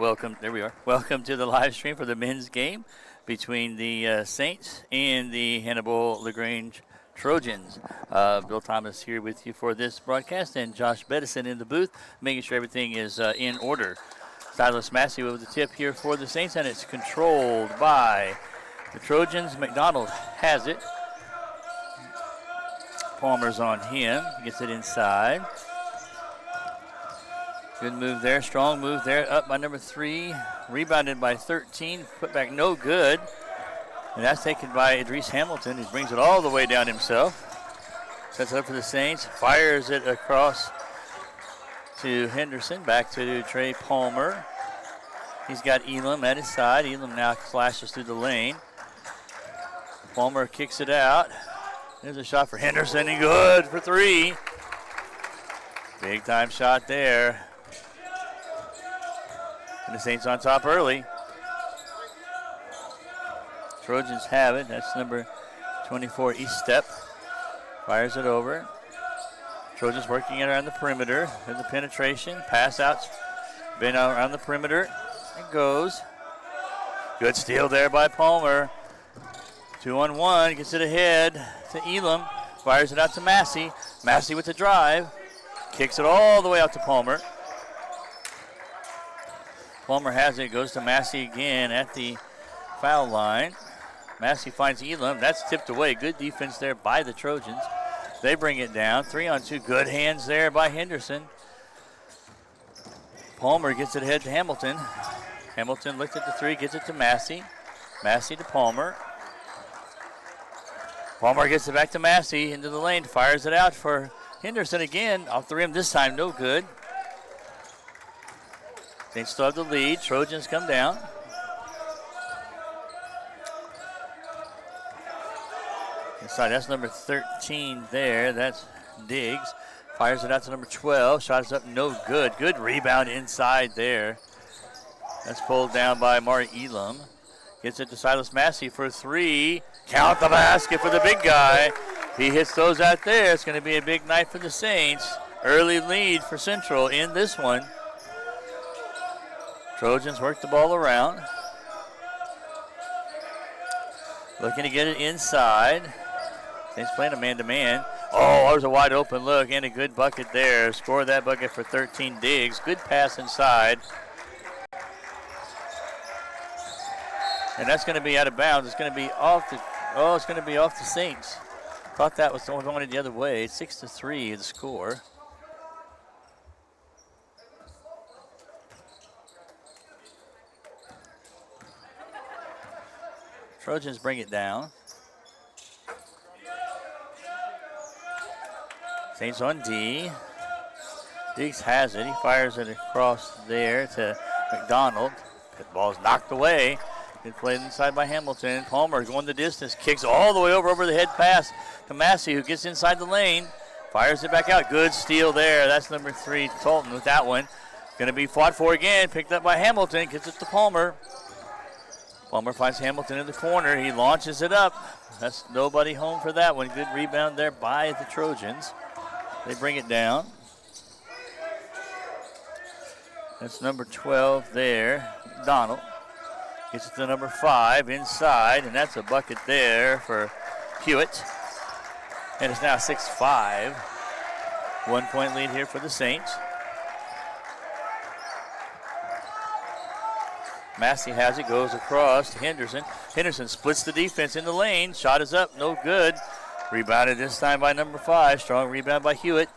There we are. Welcome to the live stream for the men's game between the Saints and the Hannibal-LaGrange Trojans. Bill Thomas here with you for this broadcast, and Josh Beddison in the booth, making sure everything is in order. Silas Massey with the tip here for the Saints, and it's controlled by the Trojans. McDonald has it. Palmer's on him. Gets it inside. Good move there, strong move there, up by number 3, rebounded by 13, put back no good. And that's taken by Idris Hamilton, who brings it all the way down himself. Sets it up for the Saints, fires it across to Henderson, back to Trey Palmer. He's got Elam at his side. Elam now flashes through the lane. Palmer kicks it out. There's a shot for Henderson, and good for 3. Big time shot there. And the Saints on top early. Trojans have it. That's number 24, East Step. Fires it over. Trojans working it around the perimeter. There's the penetration. Pass out. Been around the perimeter. It goes. Good steal there by Palmer. 2-on-1. Gets it ahead to Elam. Fires it out to Massey. Massey with the drive. Kicks it all the way out to Palmer. Palmer has it, goes to Massey again at the foul line. Massey finds Elam. That's tipped away. Good defense there by the Trojans. They bring it down. 3-on-2. Good hands there by Henderson. Palmer gets it ahead to Hamilton. Hamilton looks at the 3, gets it to Massey. Massey to Palmer. Palmer gets it back to Massey into the lane. Fires it out for Henderson again. Off the rim this time, no good. They still have the lead. Trojans come down. Inside, that's number 13 there. That's Diggs. Fires it out to number 12. Shot is up, no good. Good rebound inside there. That's pulled down by Mari Elam. Gets it to Silas Massey for 3. Count the basket for the big guy. He hits those out there. It's going to be a big night for the Saints. Early lead for Central in this one. Trojans work the ball around. Looking to get it inside. Saints playing a man-to-man. Oh, there's a wide open look and a good bucket there. Scored that bucket for 13, Diggs. Good pass inside. And that's going to be out of bounds. It's going to be off the Saints. Thought that was going the other way. 6-3 the score. Trojans bring it down. Saints on D. Diggs has it. He fires it across there to McDonald. The ball's knocked away. Good play inside by Hamilton. Palmer going the distance. Kicks all the way over the head pass to Massey, who gets inside the lane. Fires it back out. Good steal there. That's number 3, Talton with that one. Going to be fought for again. Picked up by Hamilton. Gets it to Palmer. Palmer finds Hamilton in the corner. He launches it up. That's nobody home for that one. Good rebound there by the Trojans. They bring it down. That's number 12 there, Donald. Gets it to number 5 inside, and that's a bucket there for Hewitt. And it's now 6-5. 1-point lead here for the Saints. Massey has it, goes across to Henderson. Henderson splits the defense in the lane. Shot is up, no good. Rebounded this time by number 5. Strong rebound by Hewitt.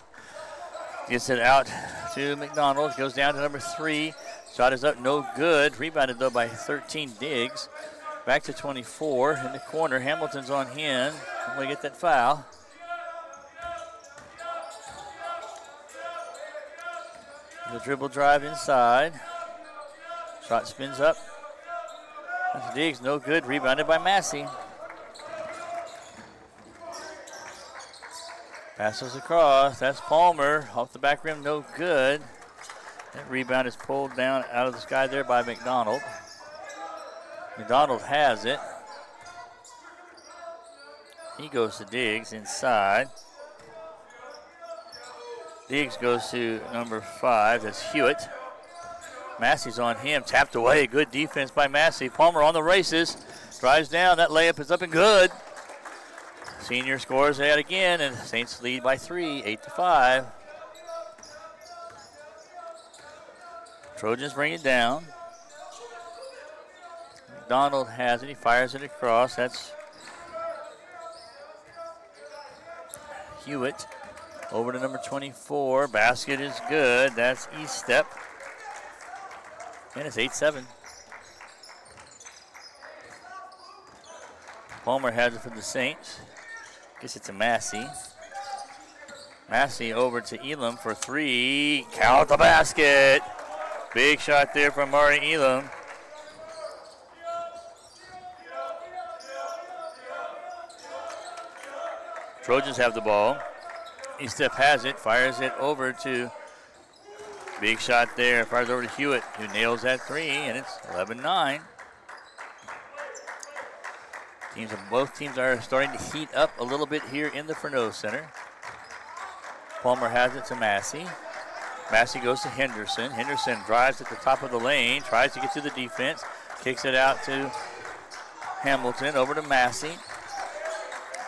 Gets it out to McDonald. Goes down to number 3. Shot is up, no good. Rebounded, though, by 13, Diggs. Back to 24 in the corner. Hamilton's on him. I'm going to get that foul. The dribble drive inside. Shot spins up. That's Diggs, no good. Rebounded by Massey. Passes across. That's Palmer. Off the back rim, no good. That rebound is pulled down out of the sky there by McDonald. McDonald has it. He goes to Diggs inside. Diggs goes to number 5. That's Hewitt. Massey's on him, tapped away. Good defense by Massey. Palmer on the races, drives down. That layup is up and good. Senior scores that again, and Saints lead by 3, 8-5. Trojans bring it down. McDonald has it. He fires it across. That's Hewitt over to number 24. Basket is good. That's Eastep. And it's 8-7. Palmer has it for the Saints. Gets it to Massey. Massey over to Elam for 3. Count the basket. Big shot there from Murray Elam. Trojans have the ball. Eastep has it, fires it over to, big shot there, fires over to Hewitt, who nails that 3, and it's 11-9. Both teams are starting to heat up a little bit here in the Furneaux Center. Palmer has it to Massey. Massey goes to Henderson. Henderson drives at the top of the lane, tries to get to the defense, kicks it out to Hamilton, over to Massey.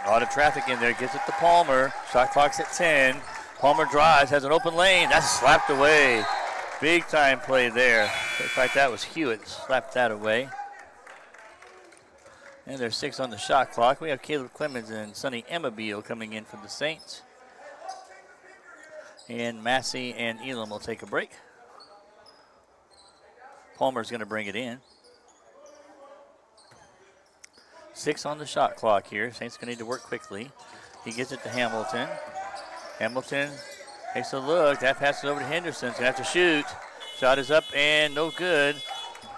A lot of traffic in there, gets it to Palmer. Shot clock's at 10. Palmer drives, has an open lane. That's slapped away. Big time play there. In fact, that was Hewitt, slapped that away. And there's 6 on the shot clock. We have Caleb Clemens and Sonny Amabile coming in for the Saints. And Massey and Elam will take a break. Palmer's going to bring it in. 6 on the shot clock here. Saints going to need to work quickly. He gets it to Hamilton. Hamilton takes a look. That passes over to Henderson. He's going to have to shoot. Shot is up and no good.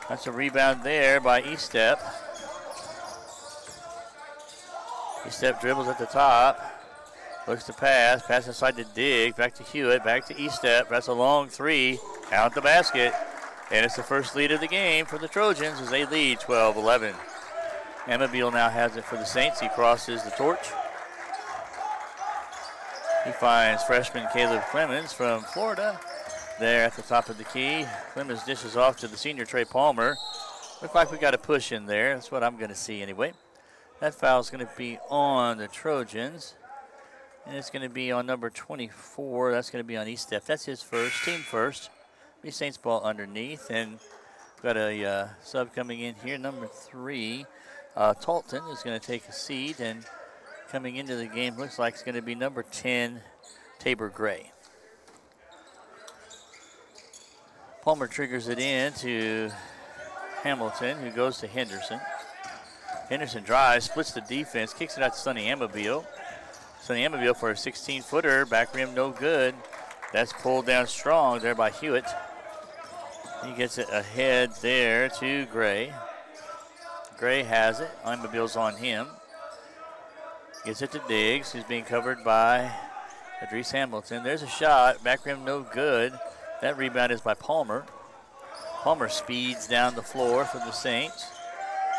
That's a rebound there by Eastep. Eastep dribbles at the top. Looks to pass. Pass inside to Diggs. Back to Hewitt. Back to Eastep. That's a long 3. Count the basket. And it's the first lead of the game for the Trojans as they lead 12-11. Amabile now has it for the Saints. He crosses the torch. He finds freshman Caleb Clemens from Florida there at the top of the key. Clemens dishes off to the senior Trey Palmer. Looks like we got a push in there. That's what I'm going to see anyway. That foul's going to be on the Trojans. And it's going to be on number 24. That's going to be on Eastep. That's his first, team first. The Saints ball underneath. And we've got a sub coming in here, number 3. Talton is going to take a seat, and coming into the game looks like it's going to be number 10, Tabor Gray. Palmer triggers it in to Hamilton, who goes to Henderson. Henderson drives, splits the defense, kicks it out to Sonny Amabile. Sonny Amabile for a 16-footer, back rim no good. That's pulled down strong there by Hewitt. He gets it ahead there to Gray. Gray has it. Amabile's on him. Gets it to Diggs, who's being covered by Idris Hamilton. There's a shot. Back rim no good. That rebound is by Palmer. Palmer speeds down the floor for the Saints.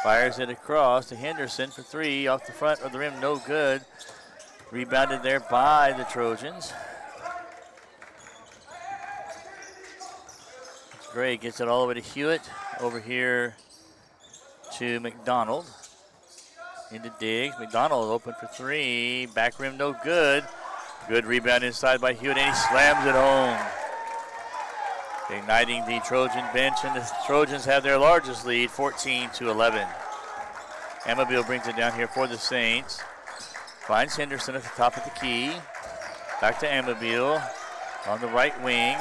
Fires it across to Henderson for 3. Off the front of the rim, no good. Rebounded there by the Trojans. Gray gets it all the way to Hewitt. Over here to McDonald. Into Diggs. McDonald open for 3. Back rim no good. Good rebound inside by Hewitt, and he slams it home. Igniting the Trojan bench, and the Trojans have their largest lead, 14-11. Amabile brings it down here for the Saints. Finds Henderson at the top of the key. Back to Amabile on the right wing.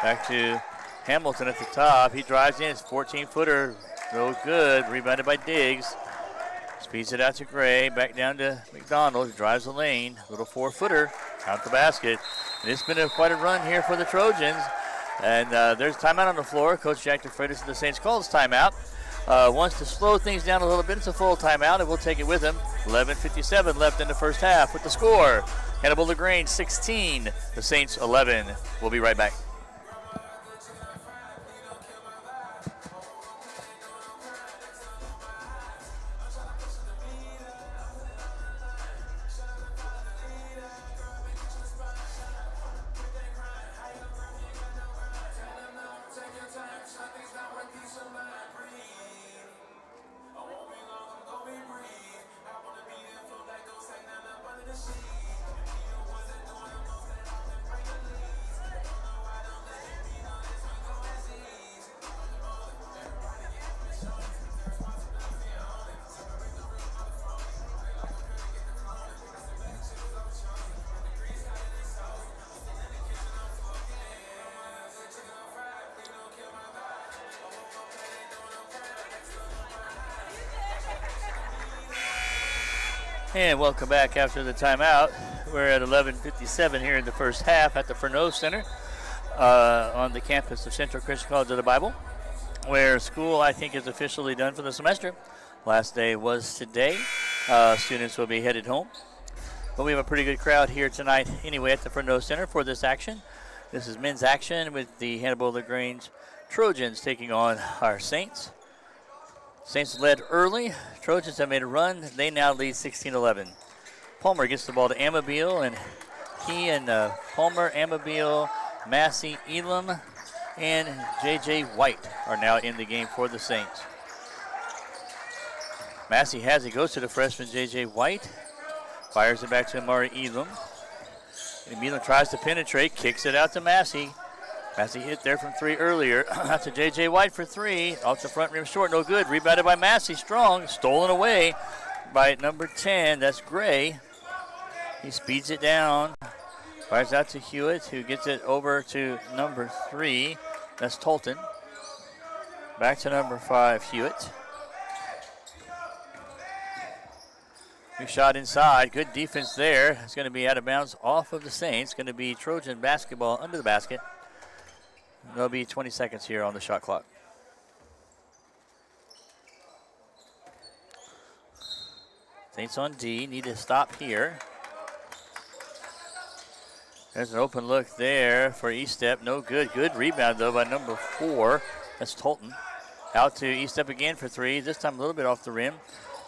Back to Hamilton at the top. He drives in. It's 14-footer. No good. Rebounded by Diggs. Speeds it out to Gray. Back down to McDonald, who drives the lane. Little 4-footer. Count the basket. And it's been quite a run here for the Trojans. And there's timeout on the floor. Coach Jack DeFreitas of the Saints calls timeout. Wants to slow things down a little bit. It's a full timeout, and we'll take it with him. 11:57 left in the first half with the score. Hannibal-LaGrange 16, the Saints 11. We'll be right back. And welcome back after the timeout. We're at 11:57 here in the first half at the Furneaux Center on the campus of Central Christian College of the Bible, where school, I think, is officially done for the semester. Last day was today. Students will be headed home. But we have a pretty good crowd here tonight anyway at the Furneaux Center for this action. This is men's action with the Hannibal-LaGrange Trojans taking on our Saints. Saints led early. Trojans have made a run. They now lead 16-11. Palmer gets the ball to Amabile, and he and Palmer, Amabile, Massey, Elam, and J.J. White are now in the game for the Saints. Massey has it, goes to the freshman J.J. White, fires it back to Amari Elam. Elam tries to penetrate, kicks it out to Massey. Massey hit there from three earlier. Out to J.J. White for three. Off the front rim short, no good. Rebounded by Massey, strong. Stolen away by number 10. That's Gray. He speeds it down. Fires out to Hewitt, who gets it over to number 3. That's Tolton. Back to number 5, Hewitt. Good shot inside. Good defense there. It's going to be out of bounds off of the Saints. Going to be Trojan basketball under the basket. There'll be 20 seconds here on the shot clock. Saints on D. Need to stop here. There's an open look there for Estep. No good. Good rebound, though, by number 4. That's Tolton. Out to Estep again for 3. This time a little bit off the rim.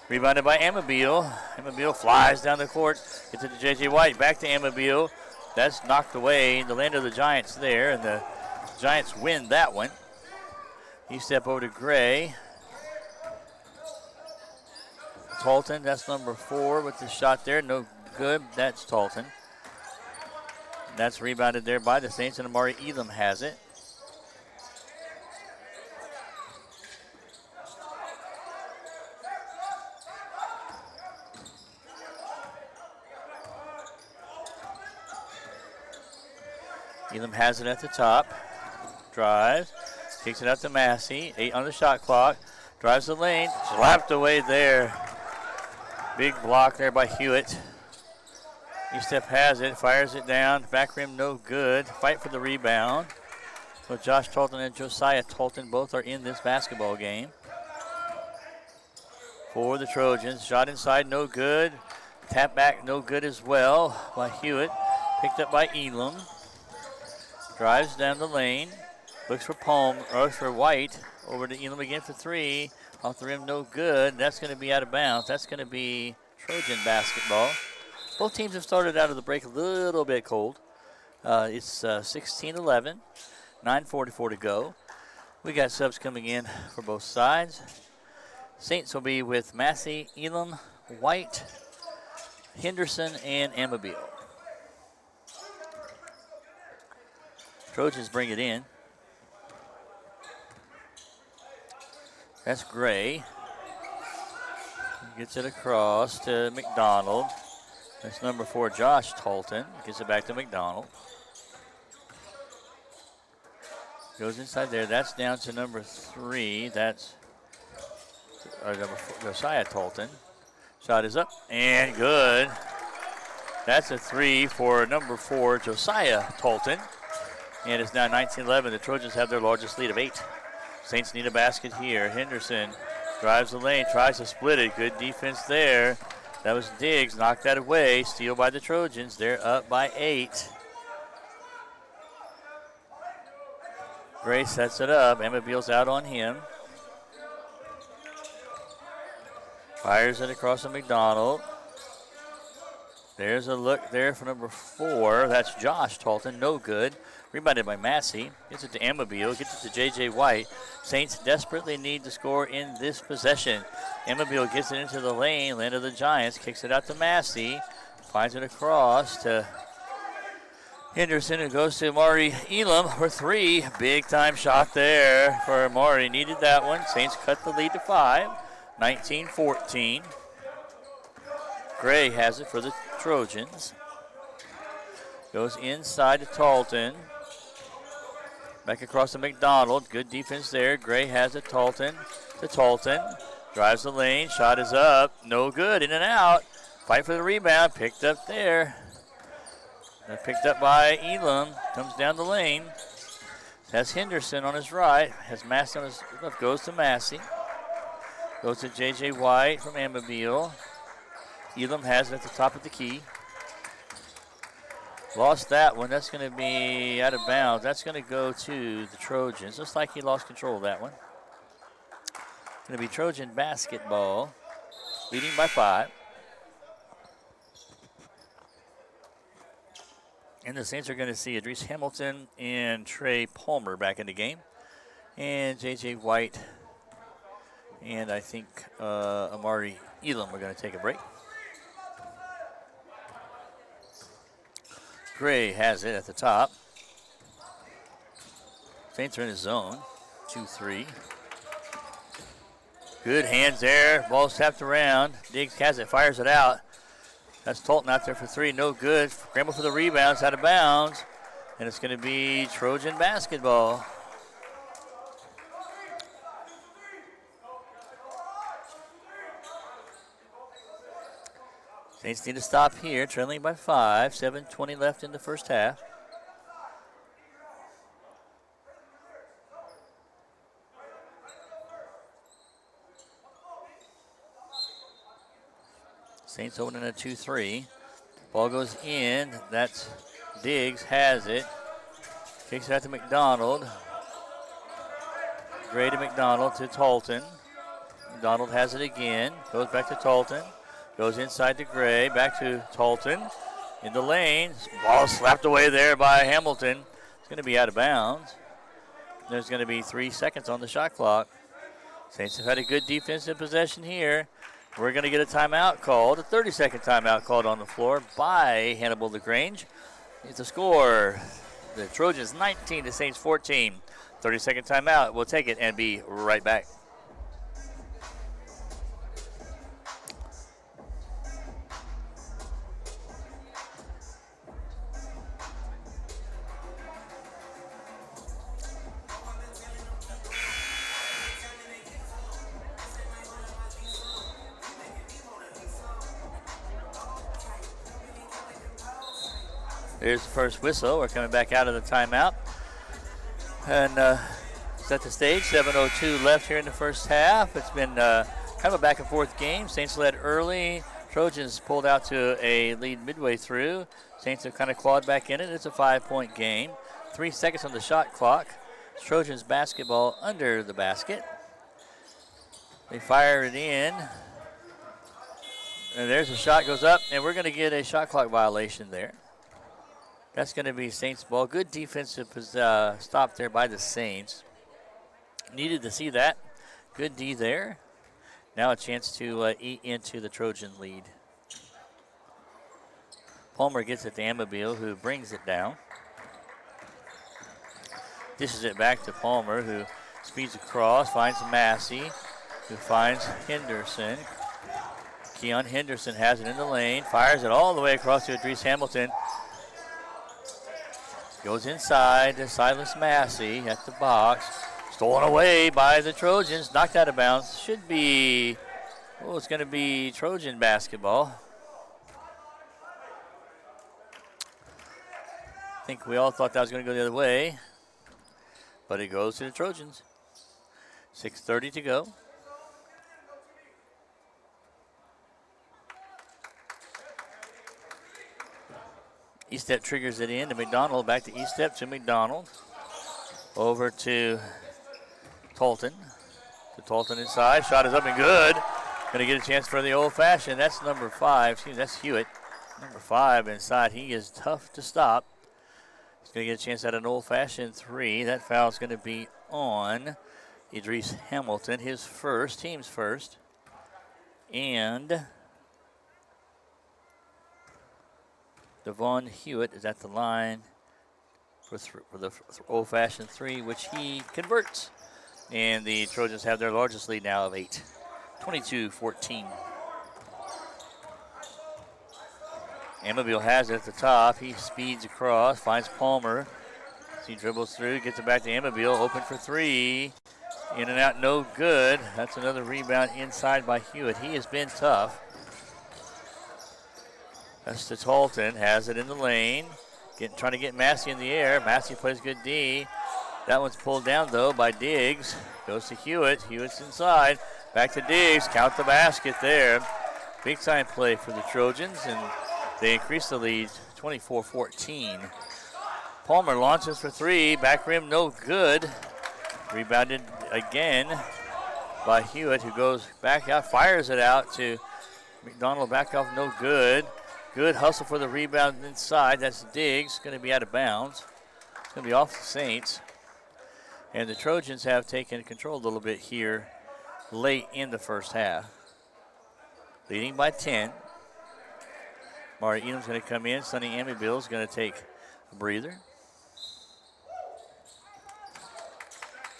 Rebounded by Amabile. Amabile flies down the court. Gets it to J.J. White. Back to Amabile. That's knocked away. The land of the Giants there, and the Giants win that one. Estep over to Gray. Tolton, that's number 4 with the shot there. No good. That's Tolton. That's rebounded there by the Saints, and Amari Elam has it. Elam has it at the top. Drives. Kicks it out to Massey. 8 on the shot clock. Drives the lane. Slapped away there. Big block there by Hewitt. Estep has it. Fires it down. Back rim no good. Fight for the rebound. So Josh Tolton and Josiah Tolton both are in this basketball game. For the Trojans. Shot inside no good. Tap back no good as well by Hewitt. Picked up by Elam. Drives down the lane. Looks for looks for White. Over to Elam again for 3. Off the rim, no good. That's going to be out of bounds. That's going to be Trojan basketball. Both teams have started out of the break a little bit cold. It's 16-11. 9:44 to go. We got subs coming in for both sides. Saints will be with Massey, Elam, White, Henderson, and Amabile. Trojans bring it in. That's Gray. Gets it across to McDonald. That's number 4, Josh Tolton. Gets it back to McDonald. Goes inside there. That's down to number 3. That's number 4, Josiah Tolton. Shot is up and good. That's a 3 for number 4, Josiah Tolton. And it's now 19-11. The Trojans have their largest lead of 8. Saints need a basket here. Henderson drives the lane, tries to split it. Good defense there. That was Diggs, knocked that away. Steal by the Trojans. They're up by 8. Gray sets it up. Amabile's out on him. Fires it across to McDonald. There's a look there for number 4. That's Josh Tolton. No good. Rebounded by Massey. Gets it to Amabile. Gets it to J.J. White. Saints desperately need to score in this possession. Amabile gets it into the lane. Land of the Giants. Kicks it out to Massey. Finds it across to Henderson, who goes to Amari Elam for 3. Big time shot there for Amari. Needed that one. Saints cut the lead to 5. 19-14. Gray has it for the Trojans. Goes inside to Tolton. Back across to McDonald. Good defense there. Gray has it. Tolton to Tolton. Drives the lane. Shot is up. No good. In and out. Fight for the rebound. Picked up there. Picked up by Elam. Comes down the lane. Has Henderson on his right. Has Massey on his left. Goes to Massey. Goes to J.J. White from Amabile. Elam has it at the top of the key. Lost that one. That's going to be out of bounds. That's going to go to the Trojans. Looks like he lost control of that one. Going to be Trojan basketball. Leading by 5. And the Saints are going to see Idris Hamilton and Trey Palmer back in the game. And J.J. White and I think Amari Elam are going to take a break. Gray has it at the top. Saints are in his zone. 2-3. Good hands there. Ball tapped around. Diggs has it, fires it out. That's Tolton out there for 3. No good. Scramble for the rebounds, out of bounds. And it's going to be Trojan basketball. Saints need to stop here, trailing by 5. 7:20 left in the first half. Saints opening a 2-3. Ball goes in. That's Diggs, has it. Kicks it out to McDonald. Gray to McDonald to Tolton. McDonald has it again. Goes back to Tolton. Goes inside to Gray. Back to Tolton. In the lane. Ball slapped away there by Hamilton. It's going to be out of bounds. There's going to be 3 seconds on the shot clock. Saints have had a good defensive possession here. We're going to get a timeout called, a 30-second timeout called on the floor by Hannibal-LaGrange. It's a score. The Trojans 19, the Saints 14. 30-second timeout. We'll take it and be right back. There's the first whistle. We're coming back out of the timeout. And set the stage. 7:02 left here in the first half. It's been kind of a back and forth game. Saints led early. Trojans pulled out to a lead midway through. Saints have kind of clawed back in it. It's a 5-point game. 3 seconds on the shot clock. Trojans basketball under the basket. They fire it in. And there's a shot goes up. And we're going to get a shot clock violation there. That's going to be Saints ball. Good defensive stop there by the Saints. Needed to see that. Good D there. Now a chance to eat into the Trojan lead. Palmer gets it to Amabile, who brings it down. Dishes it back to Palmer, who speeds across, finds Massey, who finds Henderson. Keon Henderson has it in the lane, fires it all the way across to Idris Hamilton. Goes inside to Silas Massey at the box. Stolen away by the Trojans. Knocked out of bounds. Should be, it's going to be Trojan basketball. I think we all thought that was going to go the other way. But it goes to the Trojans. 6:30 to go. Estep triggers it in to McDonald. Back to Estep to McDonald. Over to Tolton. To Tolton inside. Shot is up and good. Going to get a chance for the old-fashioned. That's number 5. Excuse me, that's Hewitt. Number 5 inside. He is tough to stop. He's going to get a chance at an old-fashioned 3. That foul is going to be on Idris Hamilton. His first, team's first. And Devon Hewitt is at the line for the old-fashioned 3, which he converts. And the Trojans have their largest lead now of 8. 22-14. Amabile has it at the top. He speeds across, finds Palmer. He dribbles through, gets it back to Amabile, open for 3. In and out, no good. That's another rebound inside by Hewitt. He has been tough. That's to Talton, has it in the lane. Trying to get Massey in the air. Massey plays good D. That one's pulled down, though, by Diggs. Goes to Hewitt. Hewitt's inside. Back to Diggs. Count the basket there. Big time play for the Trojans, and they increase the lead 24-14. Palmer launches for three. Back rim, no good. Rebounded again by Hewitt, who goes back out, fires it out to McDonald. Back off, no good. Good hustle for the rebound inside. That's Diggs. Going to be out of bounds. It's going to be off the Saints. And the Trojans have taken control a little bit here late in the first half. Leading by 10. Mari Elam's going to come in. Sonny Amibil is going to take a breather.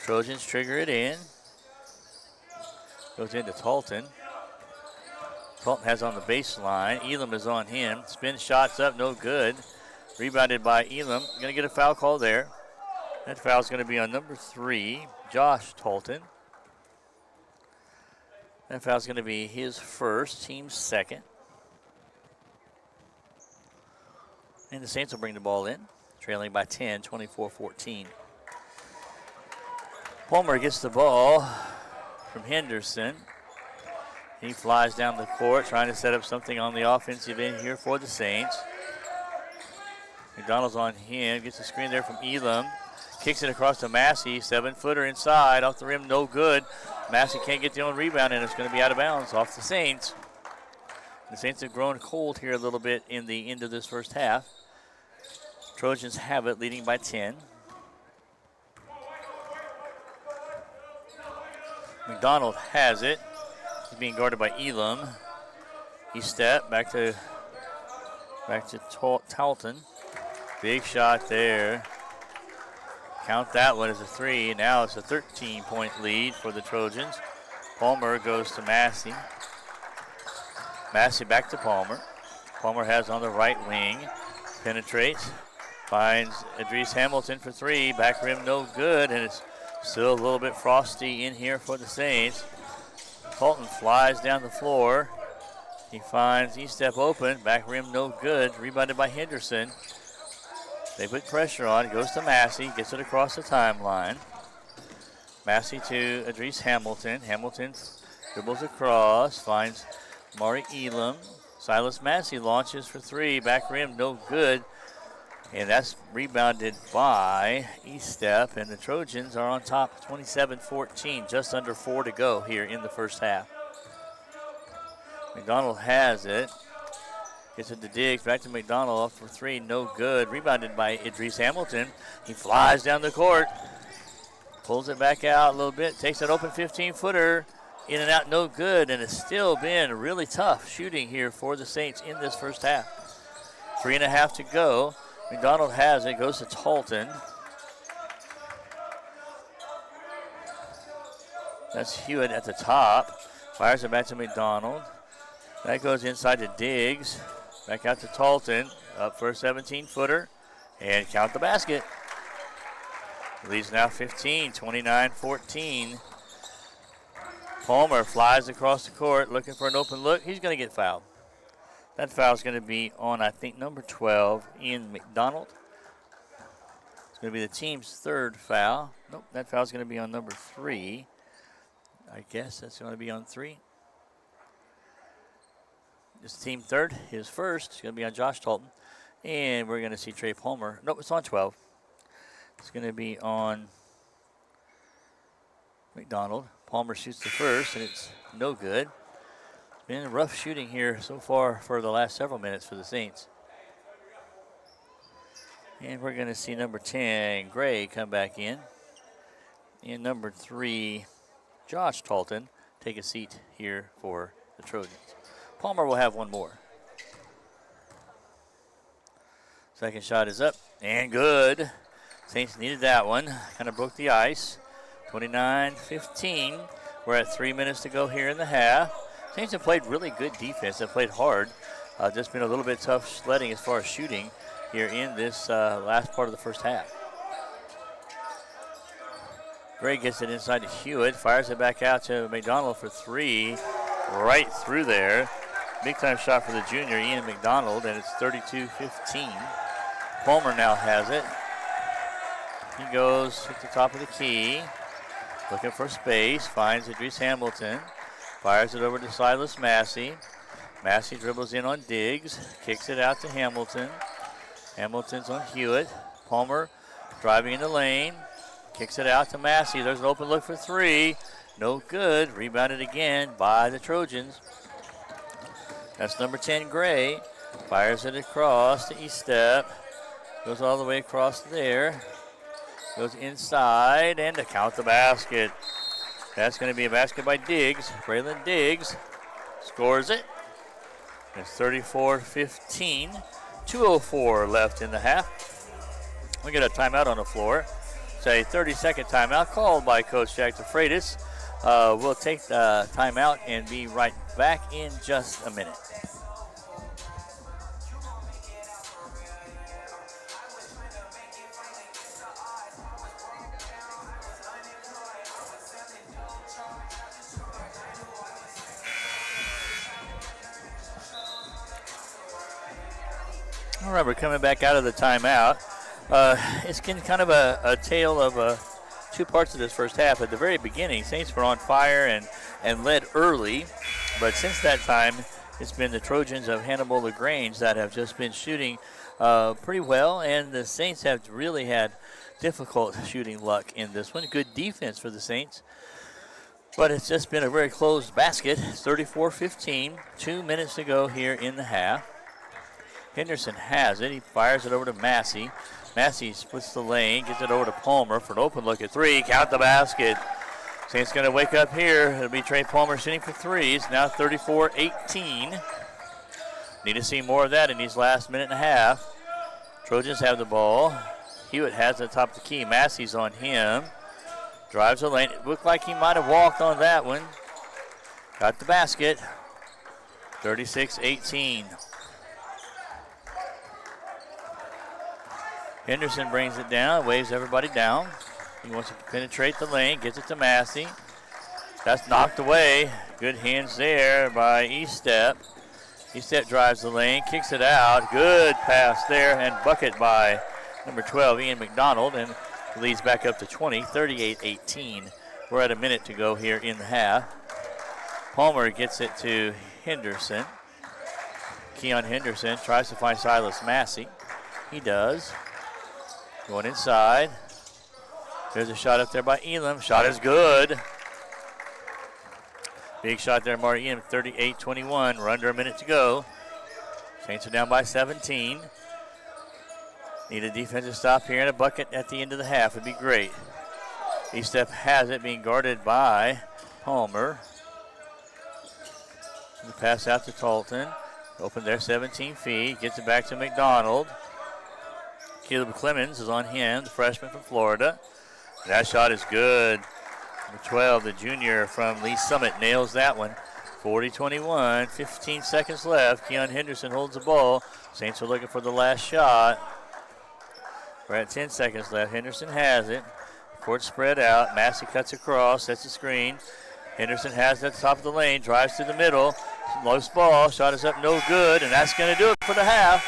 Trojans trigger it in. Goes into Talton. Talton has on the baseline. Elam is on him. Spin shots up, no good. Rebounded by Elam. Going to get a foul call there. That foul is going to be on number 3, Josh Talton. That foul is going to be his first, team's second. And the Saints will bring the ball in, trailing by 10, 24-14. Palmer gets the ball from Henderson. He flies down the court, trying to set up something on the offensive end here for the Saints. McDonald's on him, gets the screen there from Elam. Kicks it across to Massey, 7-footer inside, off the rim, no good. Massey can't get the own rebound, and it's going to be out of bounds off the Saints. The Saints have grown cold here a little bit in the end of this first half. Trojans have it, leading by 10. McDonald has it. He's being guarded by Elam. He stepped back to Talton. Big shot there. Count that one as a 3. Now it's a 13-point lead for the Trojans. Palmer goes to Massey. Massey back to Palmer. Palmer has on the right wing. Penetrates. Finds Idris Hamilton for 3. Back rim no good, and it's still a little bit frosty in here for the Saints. Talton flies down the floor. He finds E-step open. Back rim no good. Rebounded by Henderson. They put pressure on. It goes to Massey. Gets it across the timeline. Massey to Idris Hamilton. Hamilton dribbles across. Finds Mari Elam. Silas Massey launches for 3. Back rim no good. And that's rebounded by E-step. And the Trojans are on top 27-14. Just under 4 to go here in the first half. McDonald has it. Gets it to Diggs, back to McDonald, off for 3, no good. Rebounded by Idris Hamilton. He flies down the court, pulls it back out a little bit, takes an open 15-footer, in and out, no good, and it's still been really tough shooting here for the Saints in this first half. 3.5 to go. McDonald has it, goes to Talton. That's Hewitt at the top. Fires it back to McDonald. That goes inside to Diggs. Back out to Talton. Up for a 17-footer. And count the basket. Leads now 15, 29-14. Palmer flies across the court looking for an open look. He's going to get fouled. That foul is going to be on, I think, number 12, Ian McDonald. It's going to be the team's third foul. Nope, that foul is going to be on number 3. I guess that's going to be on 3. This team third, his first. It's going to be on Josh Talton. And we're going to see Trey Palmer. Nope, it's on 12. It's going to be on McDonald. Palmer shoots the first, and it's no good. Been rough shooting here so far for the last several minutes for the Saints. And we're going to see number 10, Gray, come back in. And number 3, Josh Talton, take a seat here for the Trojans. Palmer will have one more. Second shot is up and good. Saints needed that one. Kind of broke the ice. 29-15. We're at 3 minutes to go here in the half. Saints have played really good defense. They've played hard. Just been a little bit tough sledding as far as shooting here in this last part of the first half. Gray gets it inside to Hewitt. Fires it back out to McDonald for 3. Right through there. big time shot for the junior, Ian McDonald, and it's 32-15. Palmer now has it. He goes at the top of the key, looking for space, finds Idris Hamilton, fires it over to Silas Massey. Massey dribbles in on Diggs, kicks it out to Hamilton. Hamilton's on Hewitt. Palmer driving in the lane, kicks it out to Massey. There's an open look for three. No good. Rebounded again by the Trojans. That's number 10, Gray. Fires it across to East Step. Goes all the way across there. Goes inside and to count the basket. That's going to be a basket by Diggs. Braylon Diggs scores it. It's 34-15. 2:04 left in the half. We get a timeout on the floor. It's a 30-second timeout called by Coach Jack DeFreitas. We'll take the timeout and be right back in just a minute. All right, we're coming back out of the timeout. It's been kind of a tale of two parts of this first half. At the very beginning, Saints were on fire and led early, but since that time, it's been the Trojans of Hannibal-LaGrange that have just been shooting pretty well, and the Saints have really had difficult shooting luck in this one. Good defense for the Saints, but it's just been a very closed basket. It's 34-15, 2 minutes to go here in the half. Henderson has it. He fires it over to Massey. Massey splits the lane, gets it over to Palmer for an open look at three. Count the basket. Saints going to wake up here. It'll be Trey Palmer shooting for threes. Now 34-18. Need to see more of that in these last minute and a half. Trojans have the ball. Hewitt has it at the top of the key. Massey's on him. Drives the lane. It looked like he might have walked on that one. Got the basket. 36-18. Henderson brings it down, waves everybody down. He wants to penetrate the lane, gets it to Massey. That's knocked away. Good hands there by East Step. East Step drives the lane, kicks it out. Good pass there and bucket by number 12, Ian McDonald, and leads back up to 20, 38-18. We're at a minute to go here in the half. Palmer gets it to Henderson. Keon Henderson tries to find Silas Massey. He does. Going inside. There's a shot up there by Elam. Shot is good. Big shot there, Marty Elam, 38-21. We're under a minute to go. Saints are down by 17. Need a defensive stop here and a bucket at the end of the half would be great. East Step has it, being guarded by Palmer. The pass out to Talton. Open there, 17 feet. Gets it back to McDonald. Caleb Clemens is on him, the freshman from Florida. That shot is good. Number 12, the junior from Lee Summit, nails that one. 40-21, 15 seconds left. Keon Henderson holds the ball. Saints are looking for the last shot. We're at 10 seconds left. Henderson has it. Court spread out. Massey cuts across, sets the screen. Henderson has it at the top of the lane, drives to the middle. Loose ball, shot is up, no good, and that's going to do it for the half.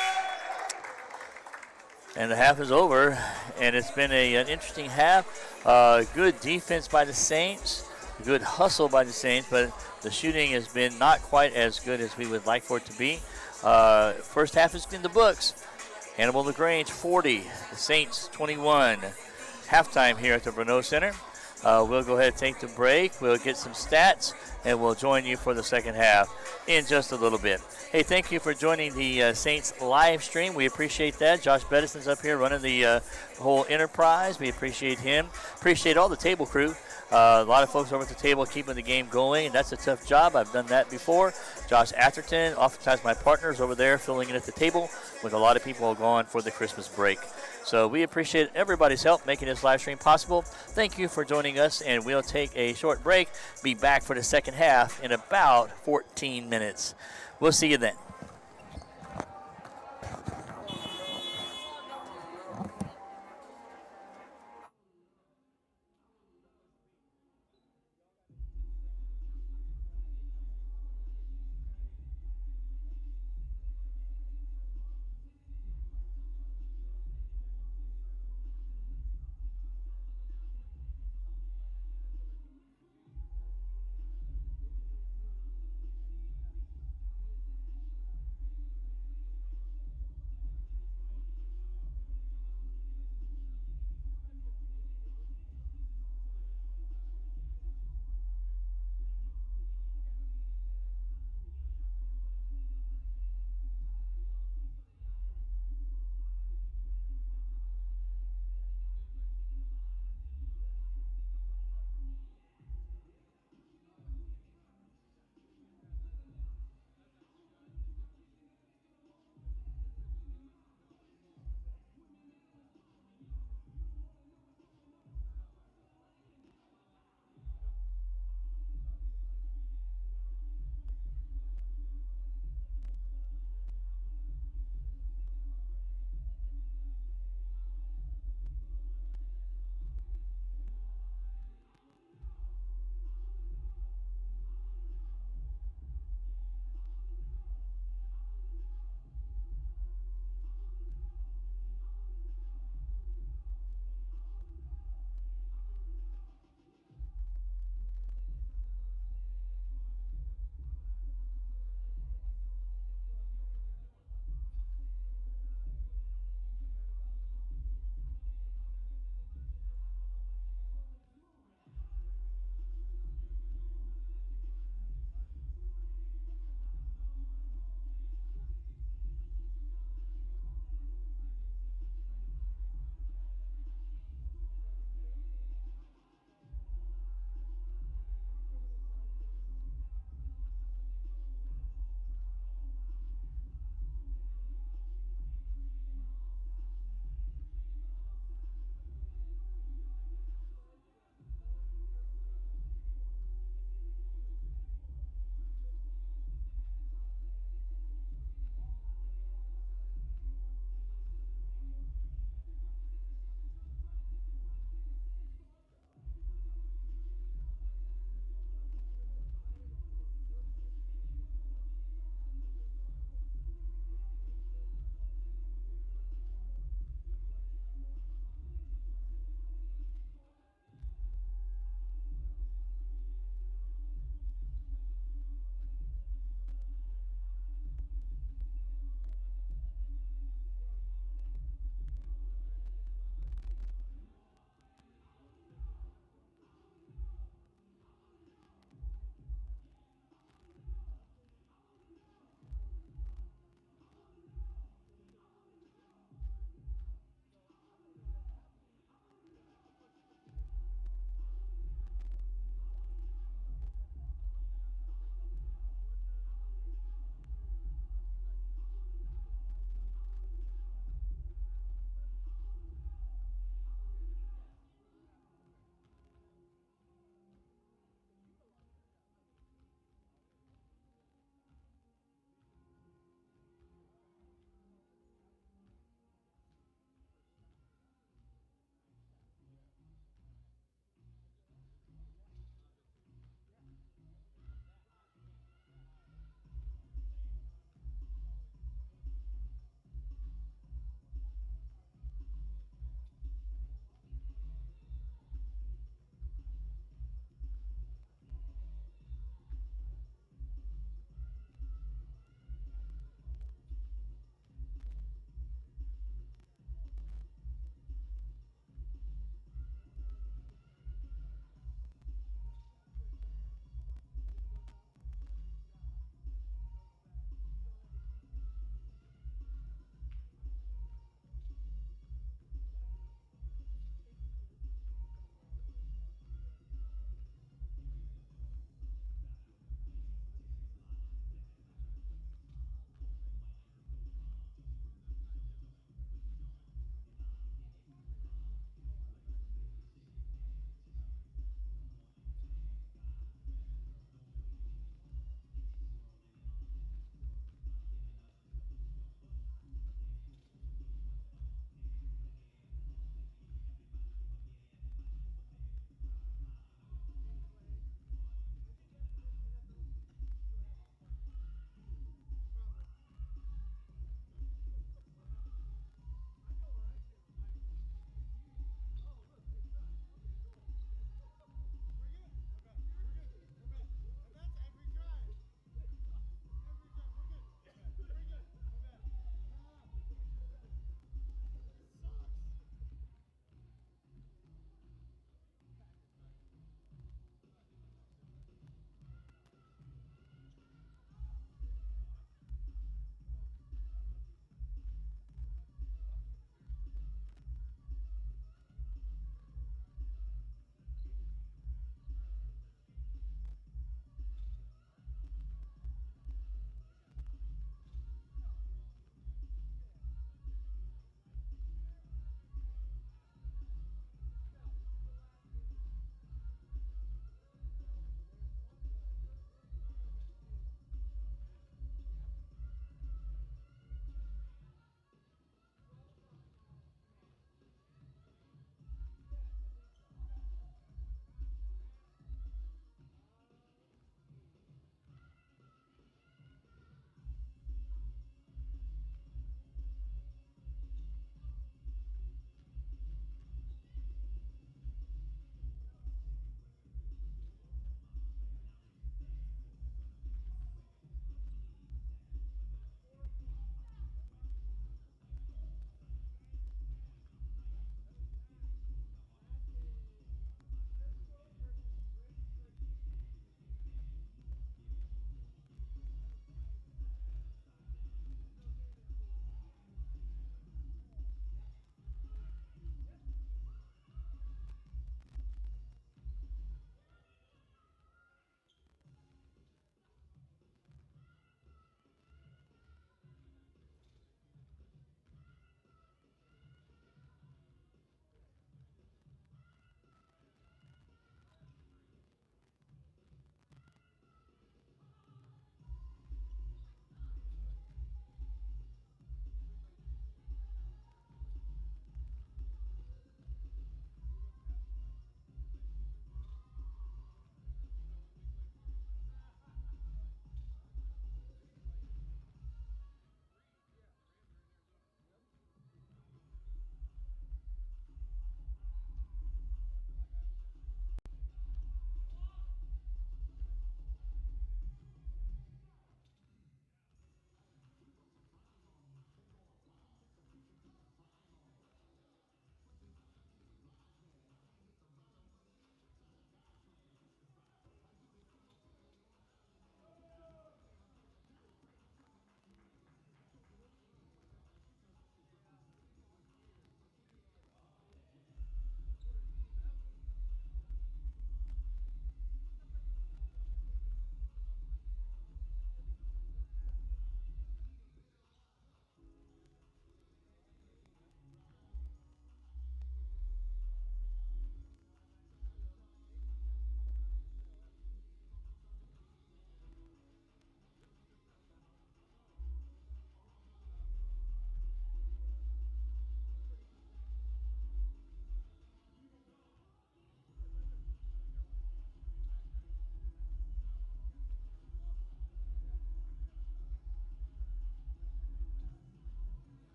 And the half is over, and it's been an interesting half. Good defense by the Saints, good hustle by the Saints, but the shooting has been not quite as good as we would like for it to be. First half is in the books. Hannibal-LaGrange 40, the Saints 21. Halftime here at the Renault Center. We'll go ahead and take the break. We'll get some stats, and we'll join you for the second half in just a little bit. Hey, thank you for joining the Saints live stream. We appreciate that. Josh Bedison's up here running the whole enterprise. We appreciate him. Appreciate all the table crew. A lot of folks over at the table keeping the game going, and that's a tough job. I've done that before. Josh Atherton, oftentimes my partners over there filling in at the table with a lot of people gone for the Christmas break. So we appreciate everybody's help making this live stream possible. Thank you for joining us, and we'll take a short break. Be back for the second half in about 14 minutes. We'll see you then.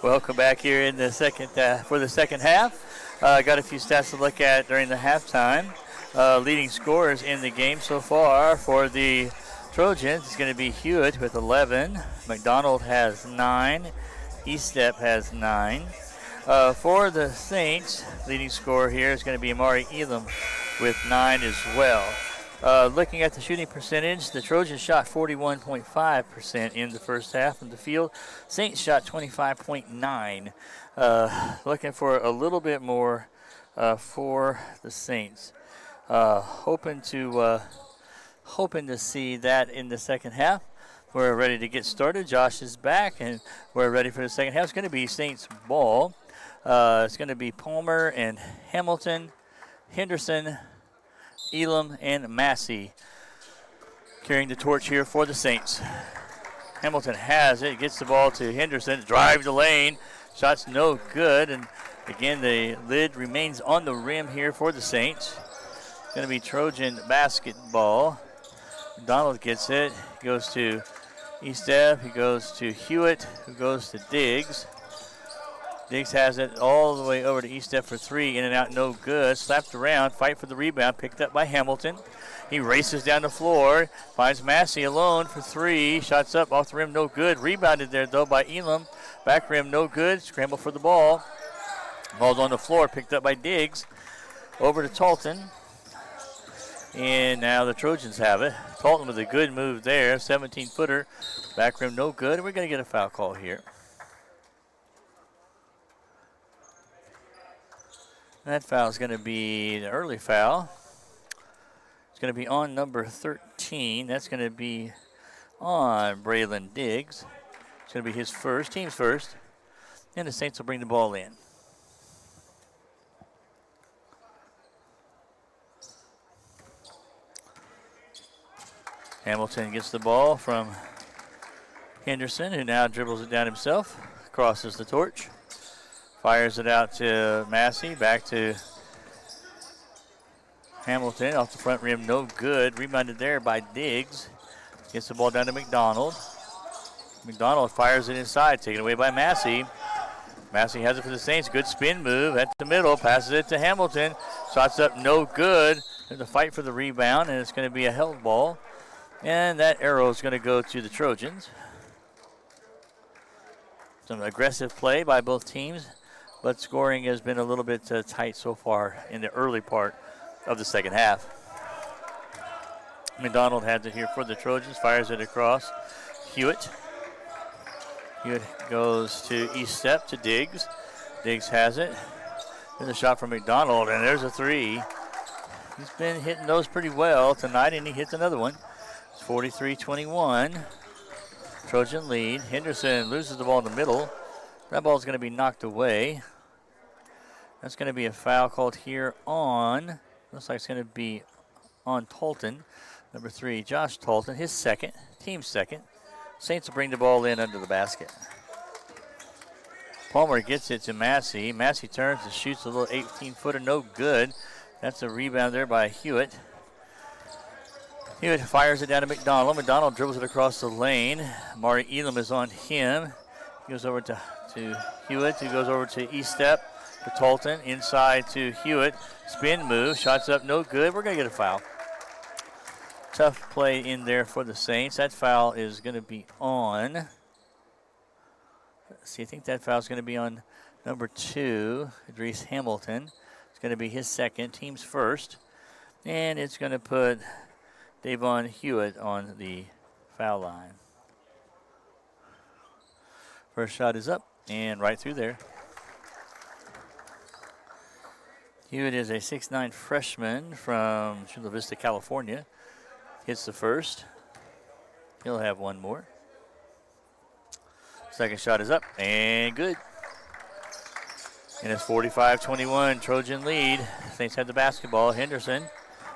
Welcome back here in the second for the second half. Got a few stats to look at during the halftime. Leading scorers in the game so far for the Trojans is going to be Hewitt with 11. McDonald has 9. Estep has 9. For the Saints, leading scorer here is going to be Amari Elam with 9 as well. Looking at the shooting percentage, the Trojans shot 41.5% in the first half from the field. Saints shot 25.9%. Looking for a little bit more for the Saints. Hoping to see that in the second half. We're ready to get started. Josh is back, and we're ready for the second half. It's going to be Saints ball. It's going to be Palmer and Hamilton, Henderson, Elam, and Massey carrying the torch here for the Saints. Hamilton has it, gets the ball to Henderson, drive the lane, shot's no good, and again the lid remains on the rim here for the Saints. It's going to be Trojan basketball. McDonald gets it, goes to Estep, he goes to Hewitt, who goes to Diggs. Diggs has it all the way over to Estep for 3, in and out, no good. Slapped around, fight for the rebound, picked up by Hamilton. He races down the floor, finds Massey alone for 3. Shots up off the rim, no good. Rebounded there though by Elam. Back rim, no good. Scramble for the ball. Ball's on the floor, picked up by Diggs. Over to Talton. And now the Trojans have it. Talton with a good move there, 17-footer. Back rim, no good. We're going to get a foul call here. That foul is going to be the early foul. It's going to be on number 13. That's going to be on Braylon Diggs. It's going to be his first, team's first. And the Saints will bring the ball in. Hamilton gets the ball from Henderson, who now dribbles it down himself, crosses the torch. Fires it out to Massey, back to Hamilton, off the front rim, no good. Rebounded there by Diggs. Gets the ball down to McDonald. McDonald fires it inside, taken away by Massey. Massey has it for the Saints, good spin move at the middle, passes it to Hamilton. Shots up, no good. There's a fight for the rebound, and it's going to be a held ball. And that arrow is going to go to the Trojans. Some aggressive play by both teams, but scoring has been a little bit tight so far in the early part of the second half. McDonald has it here for the Trojans, fires it across. Hewitt goes to Estep to Diggs. Diggs has it. There's a shot from McDonald, and there's a 3. He's been hitting those pretty well tonight, and he hits another one. It's 43-21. Trojan lead. Henderson loses the ball in the middle. That ball is going to be knocked away. That's going to be a foul called here on, looks like it's going to be on Talton, number 3, Josh Talton, his second, team's second. Saints will bring the ball in under the basket. Palmer gets it to Massey. Massey turns and shoots a little 18-footer, no good. That's a rebound there by Hewitt. Hewitt fires it down to McDonald. McDonald dribbles it across the lane. Mari Elam is on him. He goes over to Hewitt, who goes over to Estep, to Talton, inside to Hewitt. Spin move, shots up, no good. We're going to get a foul. Tough play in there for the Saints. That foul is going to be on. Let's see, I think that foul is going to be on number 2, Idris Hamilton. It's going to be his second, team's first. And it's going to put Davon Hewitt on the foul line. First shot is up and right through there. Hewitt is a 6'9" freshman from Chula Vista, California. Hits the first. He'll have one more. Second shot is up and good. And it's 45-21, Trojan lead. Saints have the basketball. Henderson,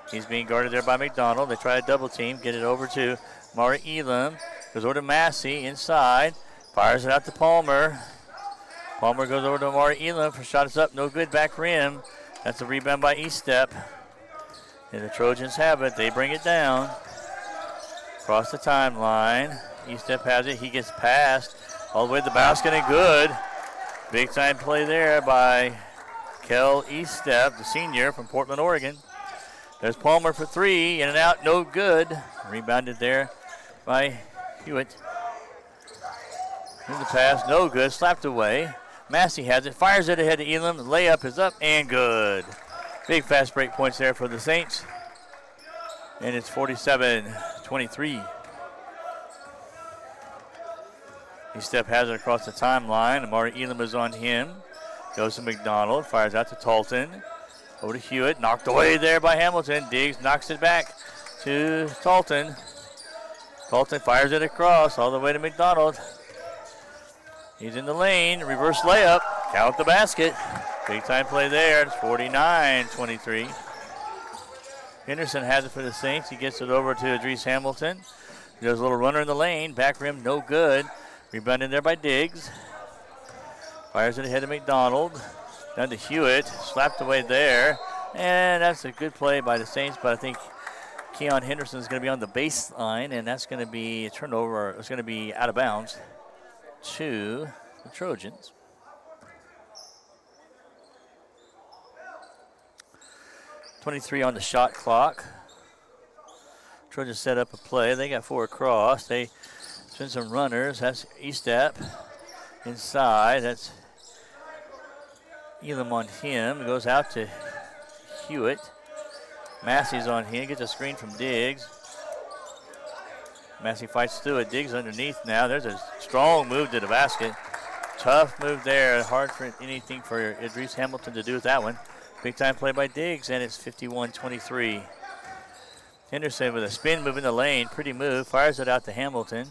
he's being guarded there by McDonald. They try a double team, get it over to Mari Elam. Goes over to Massey inside. Fires it out to Palmer. Palmer goes over to Mari Elam for shots up, no good, back rim. That's a rebound by Estep. And the Trojans have it. They bring it down. Across the timeline. Estep has it. He gets past all the way to the basket and good. Big time play there by Kel Eastep, the senior from Portland, Oregon. There's Palmer for three, in and out, no good. Rebounded there by Hewitt. Here's the pass, no good, slapped away. Massey has it, fires it ahead to Elam. The layup is up and good. Big fast break points there for the Saints. And it's 47-23. Eastep has it across the timeline. Amari Elam is on him. Goes to McDonald, fires out to Talton. Over to Hewitt, knocked away there by Hamilton. Diggs knocks it back to Talton. Talton fires it across all the way to McDonald. He's in the lane, reverse layup, count the basket. Big time play there, it's 49-23. Henderson has it for the Saints. He gets it over to Idris Hamilton. He does a little runner in the lane, back rim, no good. Rebounded there by Diggs. Fires it ahead to McDonald. Down to Hewitt, slapped away there. And that's a good play by the Saints, but I think Keon Henderson is going to be on the baseline, and that's going to be a turnover. It's going to be out of bounds to the Trojans. .23 on the shot clock. Trojans set up a play. They got four across. They send some runners. That's Eastep inside. That's Elam on him. It goes out to Hewitt. Massey's on him. Gets a screen from Diggs. Massey fights through it. Diggs underneath now. There's a strong move to the basket. Tough move there. Hard for anything for Idris Hamilton to do with that one. Big time play by Diggs, and it's 51-23. Henderson with a spin move in the lane. Pretty move. Fires it out to Hamilton.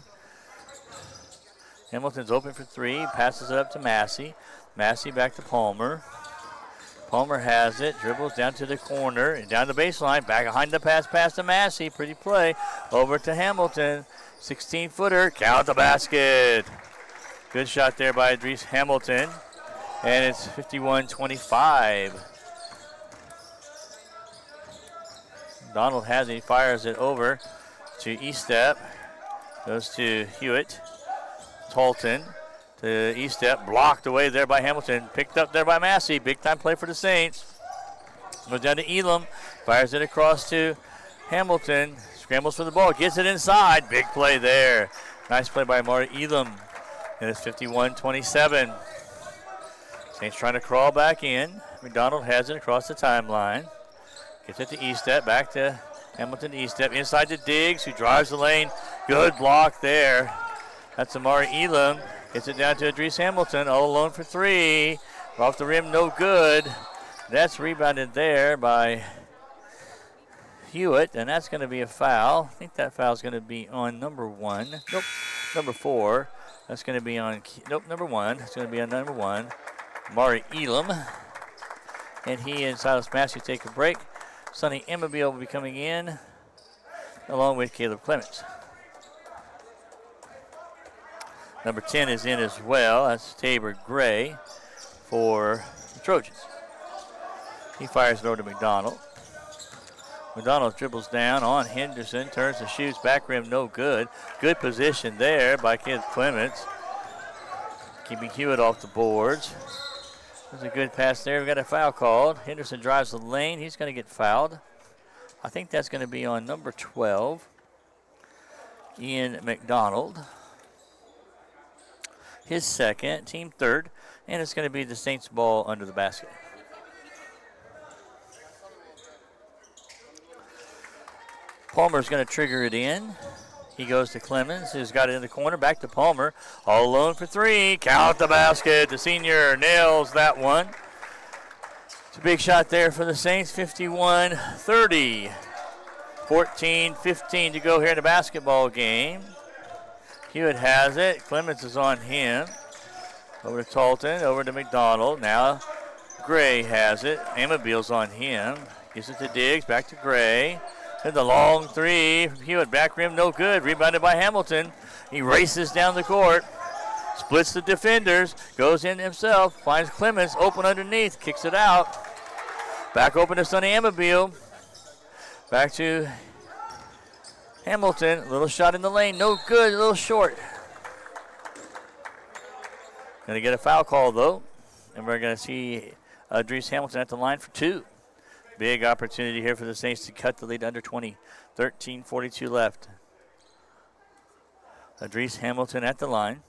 Hamilton's open for three. Passes it up to Massey. Massey back to Palmer. Palmer has it. Dribbles down to the corner and down the baseline. Back behind the pass to Massey. Pretty play. Over to Hamilton. 16-footer. Count the basket. Good shot there by Idris Hamilton. And it's 51-25. Donald has it. He fires it over to Eastep. Goes to Hewitt. Talton to Eastep. Blocked away there by Hamilton. Picked up there by Massey. Big time play for the Saints. Goes down to Elam. Fires it across to Hamilton. Scrambles for the ball. Gets it inside. Big play there. Nice play by Amari Elam. And it's 51-27. Saints trying to crawl back in. McDonald has it across the timeline. Gets it to Eastep. Back to Hamilton to Eastep. Inside to Diggs, who drives the lane. Good block there. That's Amari Elam. Gets it down to Idris Hamilton. All alone for three. Off the rim, no good. That's rebounded there by Hewitt, and that's going to be a foul. I think that foul is going to be on number one. Nope, number four. That's going to be on, nope, number one. It's going to be on number one, Amari Elam. And he and Silas Massey take a break. Sonny MBB will be coming in along with Caleb Clements. Number 10 is in as well. That's Tabor Gray for the Trojans. He fires it over to McDonald. McDonald dribbles down on Henderson, turns and shoots, back rim, no good. Good position there by Caleb Clements. Keeping Hewitt off the boards. There's a good pass there. We got a foul called. Henderson drives the lane. He's going to get fouled. I think that's going to be on number 12, Ian McDonald. His second, team third, and it's going to be the Saints ball under the basket. Palmer's going to trigger it in. He goes to Clemens, who's got it in the corner. Back to Palmer. All alone for three. Count the basket. The senior nails that one. It's a big shot there for the Saints. 51-30. 14-15 to go here in the basketball game. Hewitt has it. Clemens is on him. Over to Talton. Over to McDonald. Now Gray has it. Amabil's on him. Gives it to Diggs. Back to Gray. And the long three from Hewitt, back rim, no good. Rebounded by Hamilton. He races down the court, splits the defenders, goes in himself, finds Clemens, open underneath, kicks it out. Back open to Sonny Amabil. Back to Hamilton, little shot in the lane, no good, a little short. Gonna get a foul call though. And we're going to see Dries Hamilton at the line for 2. Big opportunity here for the Saints to cut the lead under 20. 13:42 left. Dries Hamilton at the line.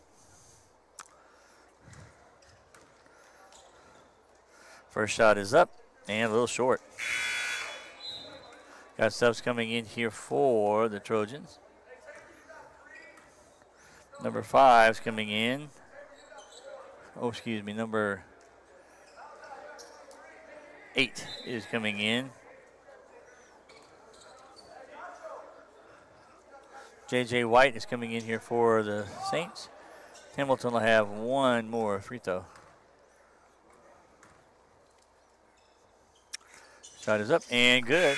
First shot is up and a little short. Got subs coming in here for the Trojans. Number 5's coming in. Oh, excuse me, number 8 is coming in. J.J. White is coming in here for the Saints. Hamilton will have one more free throw. Shot is up and good.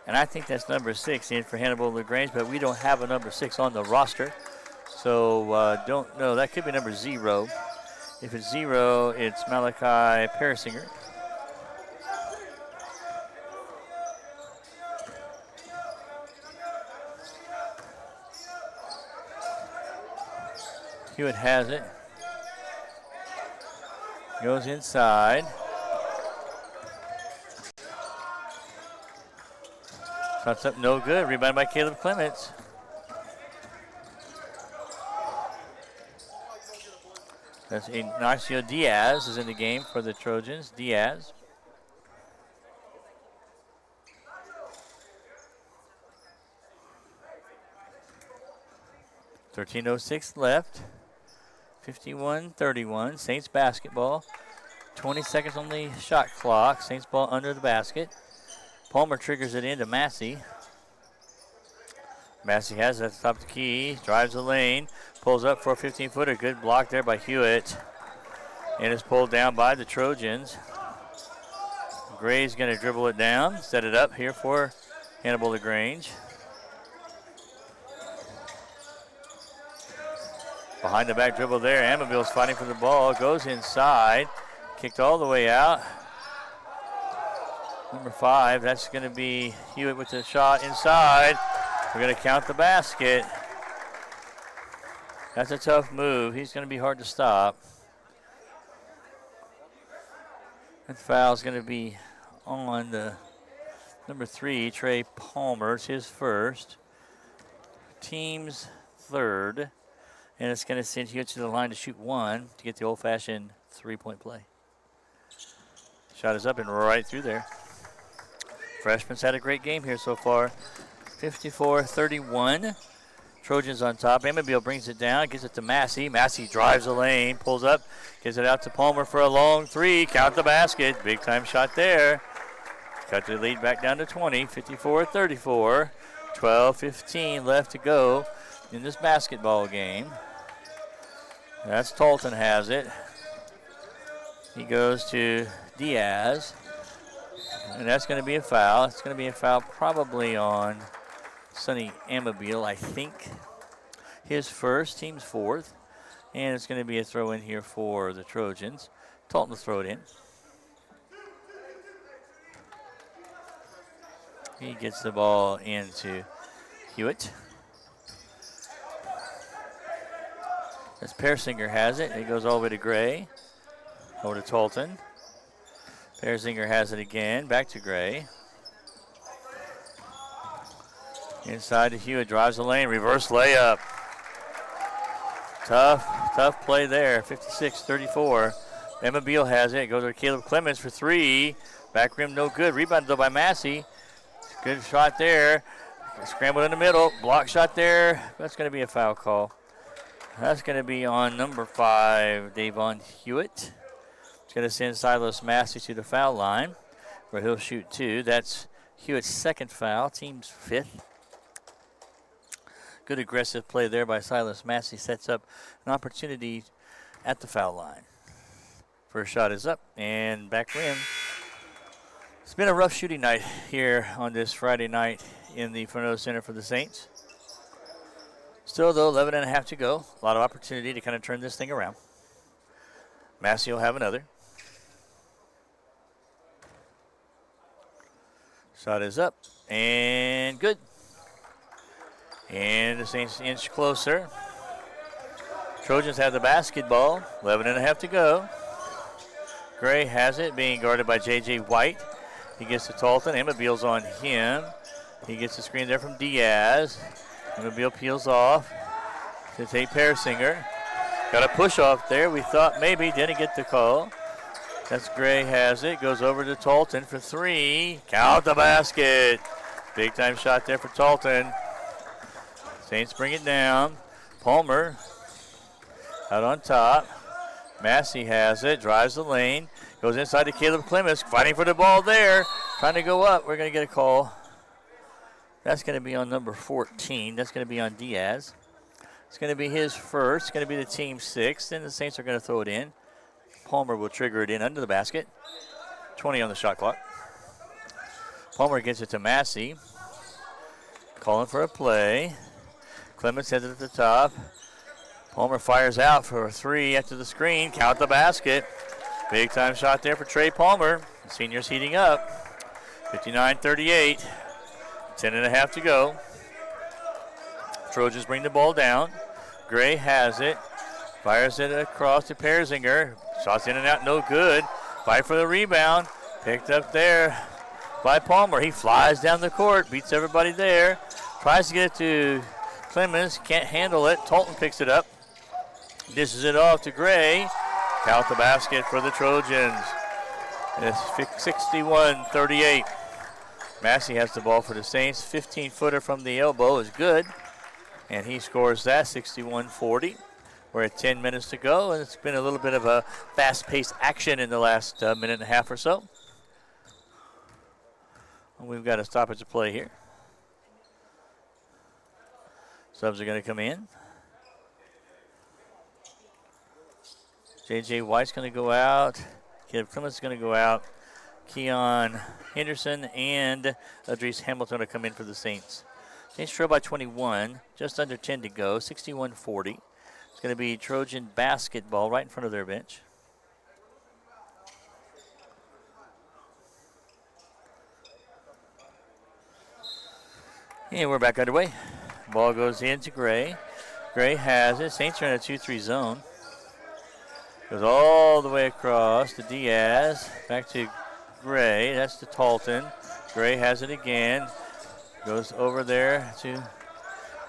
And I think that's number 6 in for Hannibal-LaGrange, but we don't have a number 6 on the roster. So don't know. That could be number 0. If it's 0, it's Malachi Parisinger. Hewitt has it. Goes inside. Shots up, no good. Rebound by Caleb Clements. That's Ignacio Diaz is in the game for the Trojans. Diaz. .13:06 left. 51-31. Saints basketball. 20 seconds on the shot clock. Saints ball under the basket. Palmer triggers it into Massey. Massey has it at the top of the key. Drives the lane. Pulls up for a 15-footer. Good block there by Hewitt. And is pulled down by the Trojans. Gray's going to dribble it down. Set it up here for Hannibal-LaGrange. Behind the back dribble there. Amitable's fighting for the ball. Goes inside. Kicked all the way out. Number 5, that's going to be Hewitt with the shot inside. We're going to count the basket. That's a tough move. He's going to be hard to stop. That foul's going to be on the number 3, Trey Palmer. It's his first. Team's third. And it's going to send Hewitt to the line to shoot 1 to get the old-fashioned 3-point play. Shot is up and right through there. Freshman's had a great game here so far. 54-31. Trojans on top. Amabile brings it down, gives it to Massey. Massey drives the lane, pulls up, gives it out to Palmer for a long 3. Count the basket. Big time shot there. Cut the lead back down to 20. 54-34. 12:15 left to go in this basketball game. That's Talton has it. He goes to Diaz. And that's going to be a foul. It's going to be a foul probably on Sonny Amabile, I think. His first, team's 4th. And it's going to be a throw in here for the Trojans. Talton will throw it in. He gets the ball into Hewitt. As Parisinger has it, it goes all the way to Gray. Over to Talton. Parisinger has it again, back to Gray. Inside to Hewitt, drives the lane, reverse layup. Tough play there, 56-34. Amabile has it, goes to Caleb Clements for 3. Back rim, no good. Rebounded though by Massey. Good shot there. Scrambled in the middle, block shot there. That's going to be a foul call. That's going to be on number 5, Davon Hewitt. It's going to send Silas Massey to the foul line where he'll shoot 2. That's Hewitt's second foul, team's 5th. Good aggressive play there by Silas Massey. Sets up an opportunity at the foul line. First shot is up and back rim. It's been a rough shooting night here on this Friday night in the Fresno Center for the Saints. Still, though, 11:30 to go. A lot of opportunity to kind of turn this thing around. Massey will have another. Shot is up and good. And the Saints inch closer. Trojans have the basketball. 11:30 to go. Gray has it, being guarded by J.J. White. He gets to Talton. Amabil's on him. He gets the screen there from Diaz. Amabil peels off to take Persinger. Got a push off there. We thought maybe, didn't get the call. That's Gray has it. Goes over to Talton for three. Count the basket. Big time shot there for Talton. Saints bring it down. Palmer out on top. Massey has it. Drives the lane. Goes inside to Caleb Clemens. Fighting for the ball there. Trying to go up. We're going to get a call. That's going to be on number 14. That's going to be on Diaz. It's going to be his first. It's going to be the team's sixth. Then the Saints are going to throw it in. Palmer will trigger it in under the basket. 20 on the shot clock. Palmer gets it to Massey. Calling for a play. Clemens has it at the top. Palmer fires out for a three after the screen. Count the basket. Big time shot there for Trey Palmer. The senior's heating up. 59-38. 10:30 to go. Trojans bring the ball down. Gray has it. Fires it across to Persinger. Shots in and out, no good. Fight for the rebound. Picked up there by Palmer. He flies down the court, beats everybody there. Tries to get it to Clemens, can't handle it. Talton picks it up. Dishes it off to Gray. Count the basket for the Trojans. It's 61-38. Massey has the ball for the Saints. 15-footer from the elbow is good. And he scores that, 61-40. We're at 10 minutes to go, and it's been a little bit of a fast-paced action in the last minute and a half or so. And we've got a stoppage of play here. Subs are going to come in. J.J. White's going to go out. Caleb Clemens is going to go out. Keon Henderson and Adrice Hamilton to come in for the Saints. Saints trail by 21, just under 10 to go, 61-40. It's going to be Trojan basketball right in front of their bench. And we're back underway. Ball goes into Gray. Gray has it. Saints are in a 2-3 zone. Goes all the way across to Diaz. Back to Gray. That's to Talton. Gray has it again. Goes over there to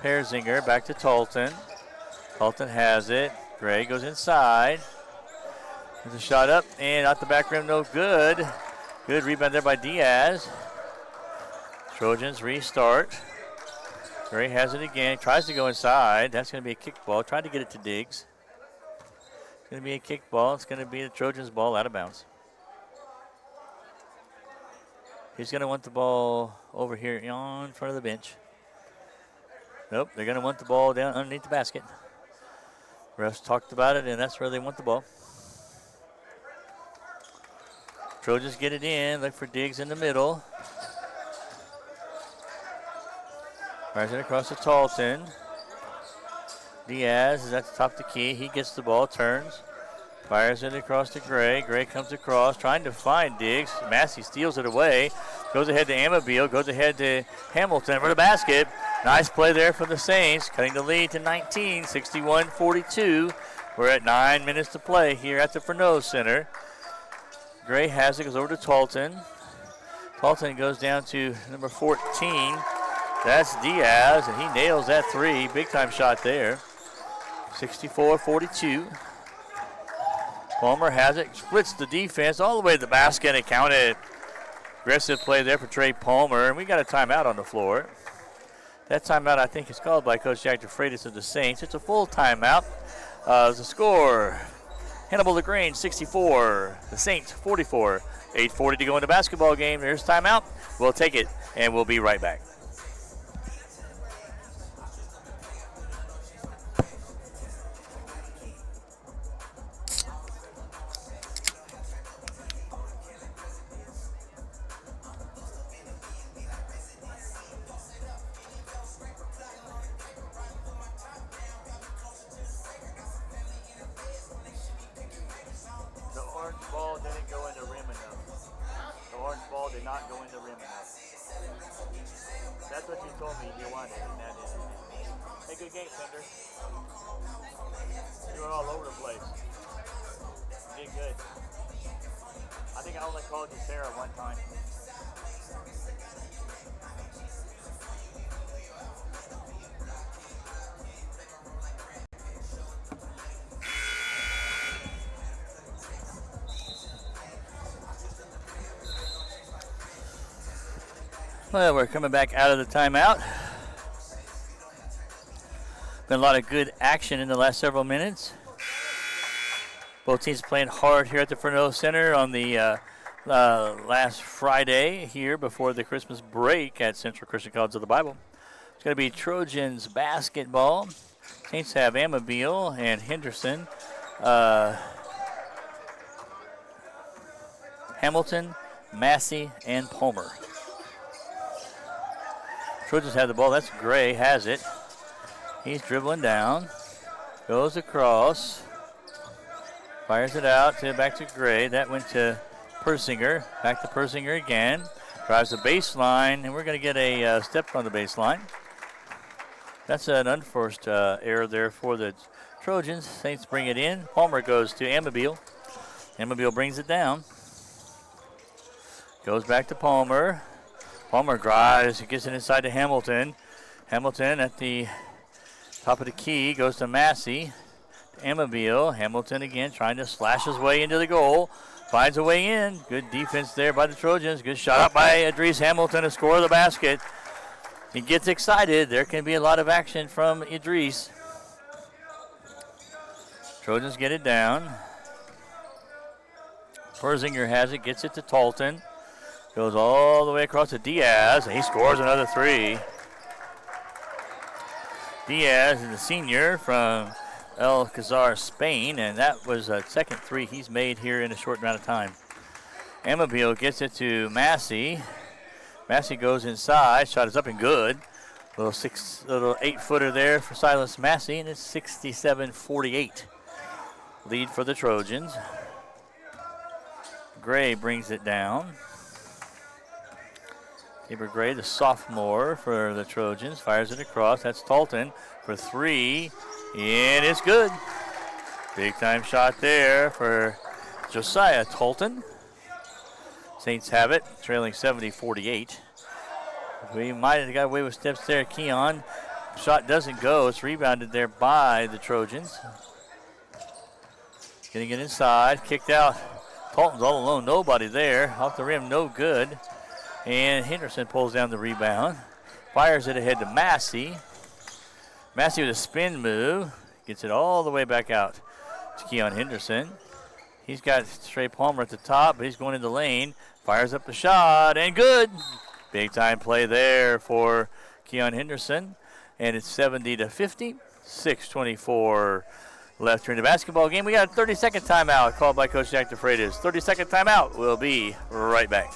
Persinger. Back to Talton. Talton has it. Gray goes inside. There's a shot up and out the back rim, no good. Good rebound there by Diaz. Trojans restart. Gray has it again. Tries to go inside. That's going to be a kick ball. Tried to get it to Diggs. It's going to be a kick ball. It's going to be the Trojans ball out of bounds. He's going to want the ball over here in front of the bench. Nope, they're going to want the ball down underneath the basket. Refs talked about it, and that's where they want the ball. Trojans get it in. Look for Diggs in the middle. Fires it across to Talton. Diaz is at the top of the key. He gets the ball, turns. Fires it across to Gray. Gray comes across, trying to find Diggs. Massey steals it away. Goes ahead to Amabil. Goes ahead to Hamilton for the basket. Nice play there for the Saints, cutting the lead to 19, 61-42. We're at 9 minutes to play here at the Furneaux Center. Gray has it, goes over to Talton. Talton goes down to number 14. That's Diaz, and he nails that three. Big time shot there. 64-42. Palmer has it, splits the defense all the way to the basket and counted. Aggressive play there for Trey Palmer, and we got a timeout on the floor. That timeout, I think, is called by Coach Jack DeFreitas of the Saints. It's a full timeout. The score, Hannibal-LaGrange 64, the Saints 44. 8:40 to go in the basketball game. There's timeout. We'll take it, and we'll be right back. Ball didn't go in the rim enough. The orange ball did not go in the rim enough. That's what you told me you wanted, and that is it. Hey, good game, Cinder. You were all over the place. You did good. I think I only called you Sarah one time. Well, we're coming back out of the timeout. Been a lot of good action in the last several minutes. Both teams playing hard here at the Fresno Center on the last Friday here before the Christmas break at Central Christian College of the Bible. It's going to be Trojans basketball. Saints have Amabile and Henderson. Hamilton, Massey, and Palmer. Trojans have the ball. That's Gray, has it. He's dribbling down. Goes across. Fires it out back to Gray. That went to Persinger. Back to Persinger again. Drives the baseline, and we're going to get a step on the baseline. That's an unforced error there for the Trojans. Saints bring it in. Palmer goes to Amabile. Amabile brings it down. Goes back to Palmer. Palmer drives. He gets it inside to Hamilton. Hamilton at the top of the key goes to Massey. Amabile. Hamilton again trying to slash his way into the goal. Finds a way in. Good defense there by the Trojans. Good shot up by Idris Hamilton to score the basket. He gets excited. There can be a lot of action from Idris. Trojans get it down. Persinger has it. Gets it to Talton. Goes all the way across to Diaz, and he scores another three. Diaz is the senior from El Cazar, Spain, and that was a second three he's made here in a short amount of time. Amabile gets it to Massey. Massey goes inside. Shot is up and good. Little 8-footer there for Silas Massey, and it's 67-48. Lead for the Trojans. Gray brings it down. Tabor Gray, the sophomore for the Trojans, fires it across. That's Talton for three, and it's good. Big time shot there for Josiah Talton. Saints have it, trailing 70-48. We might have got away with steps there. Keon, shot doesn't go. It's rebounded there by the Trojans. Getting it inside, kicked out. Talton's all alone, nobody there. Off the rim, no good. And Henderson pulls down the rebound. Fires it ahead to Massey. Massey with a spin move. Gets it all the way back out to Keon Henderson. He's got Trey Palmer at the top, but he's going in the lane. Fires up the shot, and good. Big time play there for Keon Henderson. And it's 70-50. 6:24 left here in the basketball game. We got a 30-second timeout called by Coach Jack DeFreitas. 30-second timeout. We'll be right back.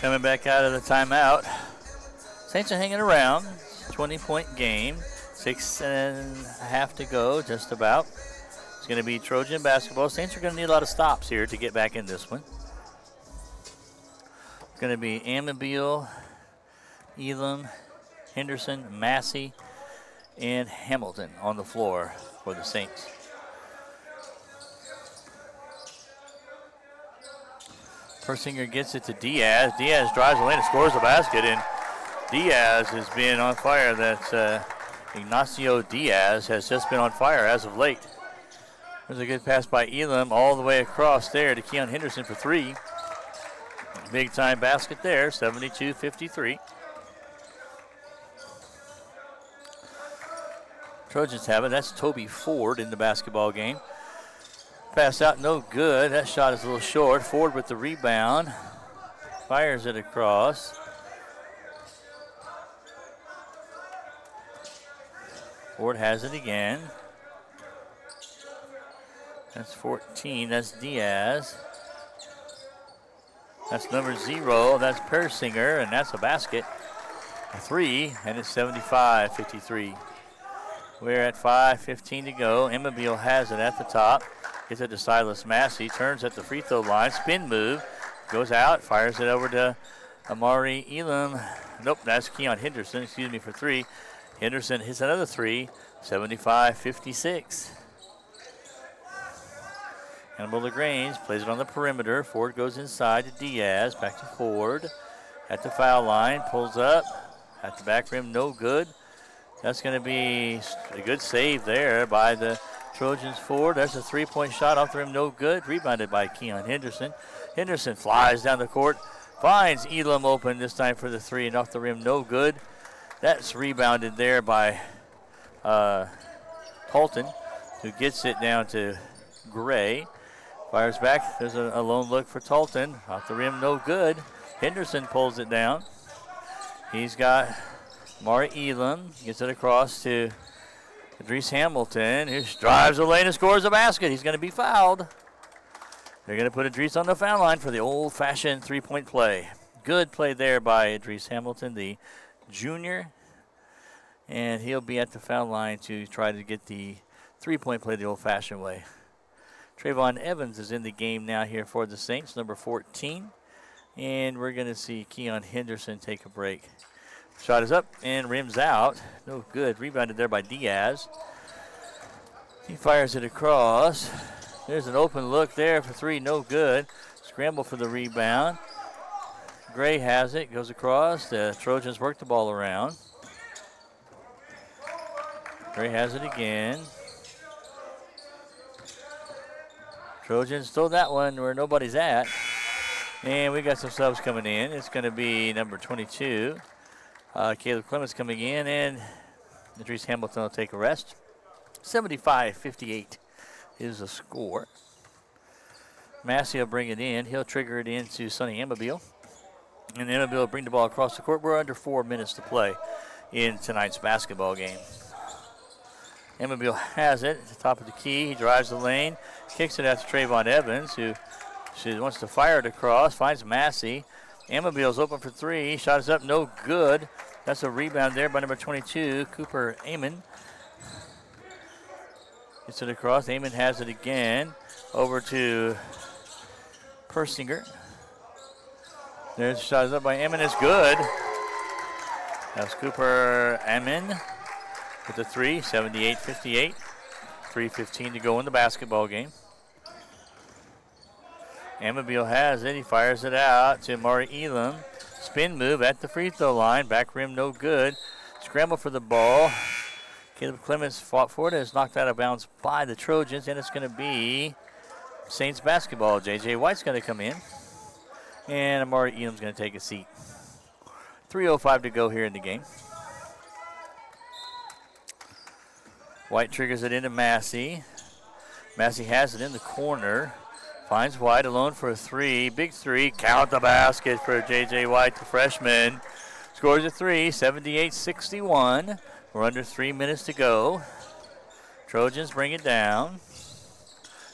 Coming back out of the timeout. Saints are hanging around. 20-point game. 6.5 to go, just about. It's going to be Trojan basketball. Saints are going to need a lot of stops here to get back in this one. It's going to be Amabile, Elam, Henderson, Massey, and Hamilton on the floor for the Saints. Persinger gets it to Diaz. Diaz drives the lane and scores the basket, and Diaz has been on fire. That's Ignacio Diaz has just been on fire as of late. There's a good pass by Elam all the way across there to Keon Henderson for three. Big time basket there, 72-53. Trojans have it. That's Toby Ford in the basketball game. Pass out, no good. That shot is a little short. Ford with the rebound. Fires it across. Ford has it again. That's 14. That's Diaz. That's number 0. That's Persinger, and that's a basket. A 3, and it's 75-53. We're at 5:15 to go. MBB has it at the top. Gets it to Silas Massey. Turns at the free throw line. Spin move. Goes out. Fires it over to Amari Elam. Nope, that's Keon Henderson. Excuse me, for 3. Henderson hits another 3. 75-56. Hannibal-LaGrange plays it on the perimeter. Ford goes inside to Diaz. Back to Ford. At the foul line. Pulls up. At the back rim, no good. That's going to be a good save there by the Trojans. Ford. There's a three-point shot off the rim, no good. Rebounded by Keon Henderson. Henderson flies down the court. Finds Elam open this time for the 3, and off the rim, no good. That's rebounded there by Colton, who gets it down to Gray. Fires back. There's a lone look for Tolton. Off the rim, no good. Henderson pulls it down. He's got Mari Elam. Gets it across to Idris Hamilton, who drives the lane and scores a basket. He's going to be fouled. They're going to put Idris on the foul line for the old-fashioned three-point play. Good play there by Idris Hamilton, the junior. And he'll be at the foul line to try to get the three-point play the old-fashioned way. Trayvon Evans is in the game now here for the Saints, number 14. And we're going to see Keon Henderson take a break. Shot is up and rims out. No good. Rebounded there by Diaz. He fires it across. There's an open look there for 3. No good. Scramble for the rebound. Gray has it. Goes across. The Trojans work the ball around. Gray has it again. Trojans stole that one where nobody's at. And we got some subs coming in. It's going to be number 22. Caleb Clements coming in, and Idris Hamilton will take a rest. 75-58 is the score. Massey will bring it in. He'll trigger it into Sonny Amabile. And Amabile will bring the ball across the court. We're under 4 minutes to play in tonight's basketball game. Amabile has it at the top of the key. He drives the lane, kicks it out to Trayvon Evans, who wants to fire it across, finds Massey. Amabile's open for 3. Shot is up, no good. That's a rebound there by number 22, Cooper Amon. Gets it across. Amon has it again. Over to Persinger. There's a shot is up by Amon. It's good. That's Cooper Amon with the 3, 78-58. 3:15 to go in the basketball game. Amabile has it. He fires it out to Mari Elam. Spin move at the free throw line. Back rim, no good. Scramble for the ball. Caleb Clements fought for it. It's knocked out of bounds by the Trojans, and it's going to be Saints basketball. J.J. White's going to come in, and Amari Elam's going to take a seat. 3:05 to go here in the game. White triggers it into Massey. Massey has it in the corner. Finds White alone for a 3. Big 3. Count the basket for J.J. White, the freshman. Scores a 3, 78-61. We're under 3 minutes to go. Trojans bring it down.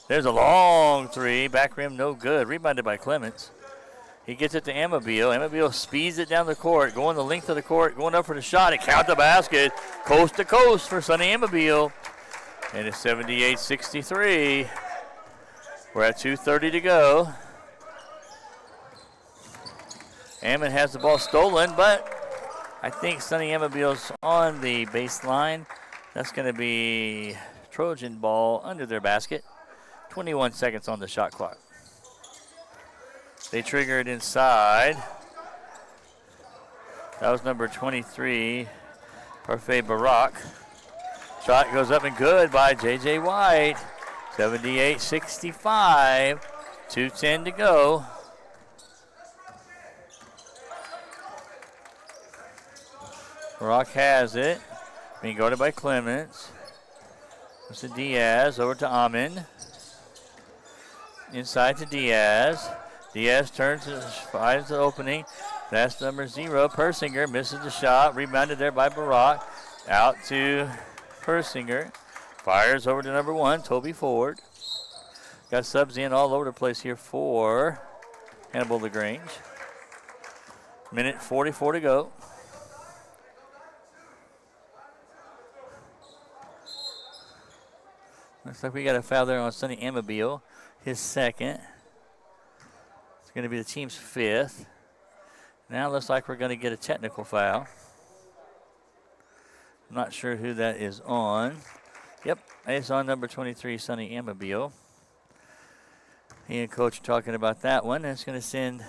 There's a long 3. Back rim, no good. Rebounded by Clements. He gets it to Amabile. Amabile speeds it down the court, going the length of the court, going up for the shot. And count the basket. Coast to coast for Sonny Amabile. And it's 78-63. We're at 2:30 to go. Ammon has the ball stolen, but I think Sonny Amabile's on the baseline. That's going to be Trojan ball under their basket. 21 seconds on the shot clock. They trigger it inside. That was number 23, Parfait Barak. Shot goes up and good by J.J. White. 78-65, 2:10 to go. Rock has it, being guarded by Clements. It's to Diaz, over to Amon. Inside to Diaz. Diaz turns, finds the opening. That's number 0, Persinger, misses the shot. Rebounded there by Barak. Out to Persinger. Fires over to number 1, Toby Ford. Got subs in all over the place here for Hannibal-LaGrange. Minute 44 to go. Looks like we got a foul there on Sonny Amabile, his second. It's going to be the team's 5th. Now it looks like we're going to get a technical foul. I'm not sure who that is on. Yep, it's on number 23, Sonny Amabile. He and coach are talking about that one. It's going to send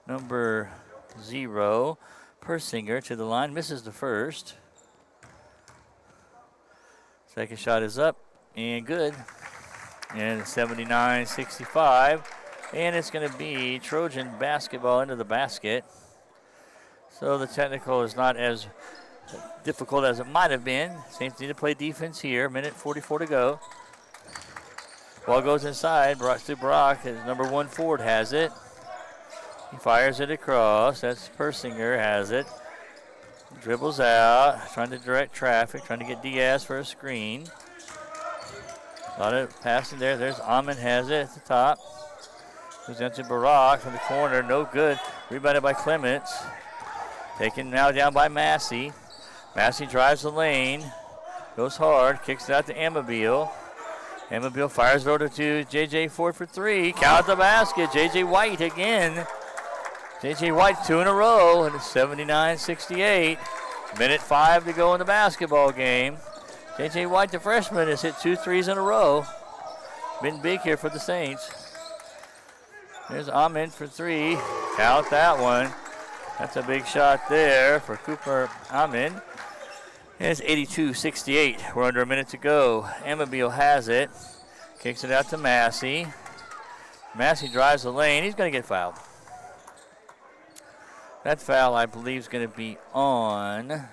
number 0, Persinger, to the line. Misses the first. Second shot is up and good. And 79-65. And it's going to be Trojan basketball into the basket. So the technical is not as difficult as it might have been. Saints need to play defense here. Minute 44 to go. Ball goes inside. Brought to Brock. His number 1 Ford has it. He fires it across. That's Persinger has it. Dribbles out. Trying to direct traffic. Trying to get Diaz for a screen. A lot of passing there. There's Amon has it at the top. Goes down to Barak from the corner. No good. Rebounded by Clements. Taken now down by Massey. Massey drives the lane. Goes hard. Kicks it out to Amabile. Amabile fires it over to J.J. Ford for 3. Count the basket. J.J. White again. J.J. White 2 in a row. And it's 79-68. Minute 5 to go in the basketball game. J.J. White, the freshman, has hit 2 threes in a row. Been big here for the Saints. There's Amin for 3. Count that one. That's a big shot there for Cooper Amin. And it's 82-68. We're under a minute to go. Amabile has it. Kicks it out to Massey. Massey drives the lane. He's going to get fouled. That foul, I believe, is going to be on. I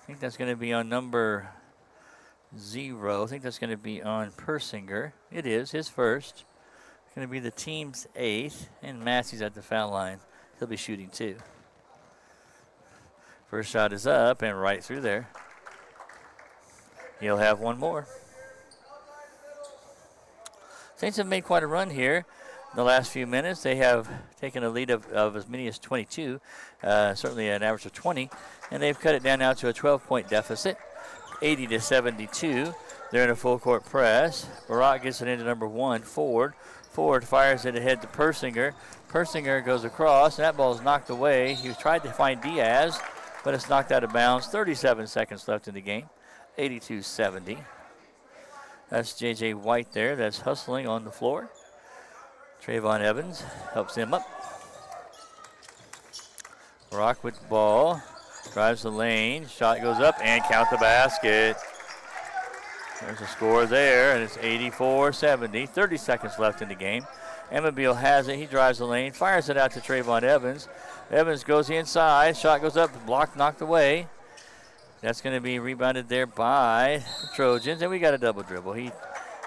think that's going to be on number 0. I think that's going to be on Persinger. It is, his first. It's going to be the team's 8th. And Massey's at the foul line. He'll be shooting 2. First shot is up and right through there. He'll have one more. Saints have made quite a run here in the last few minutes. They have taken a lead of as many as 22, certainly an average of 20, and they've cut it down now to a 12-point deficit, 80-72. They're in a full-court press. Barak gets it into number 1, Ford. Ford fires it ahead to Persinger. Persinger goes across, and that ball is knocked away. He tried to find Diaz, but it's knocked out of bounds. 37 seconds left in the game, 82-70. That's J.J. White there that's hustling on the floor. Trayvon Evans helps him up. Barak with the ball, drives the lane, shot goes up, and count the basket. There's a score there, and it's 84-70. 30 seconds left in the game. Amabile has it. He drives the lane, fires it out to Trayvon Evans. Evans goes inside. Shot goes up, blocked, knocked away. That's going to be rebounded there by the Trojans, and we got a double dribble. He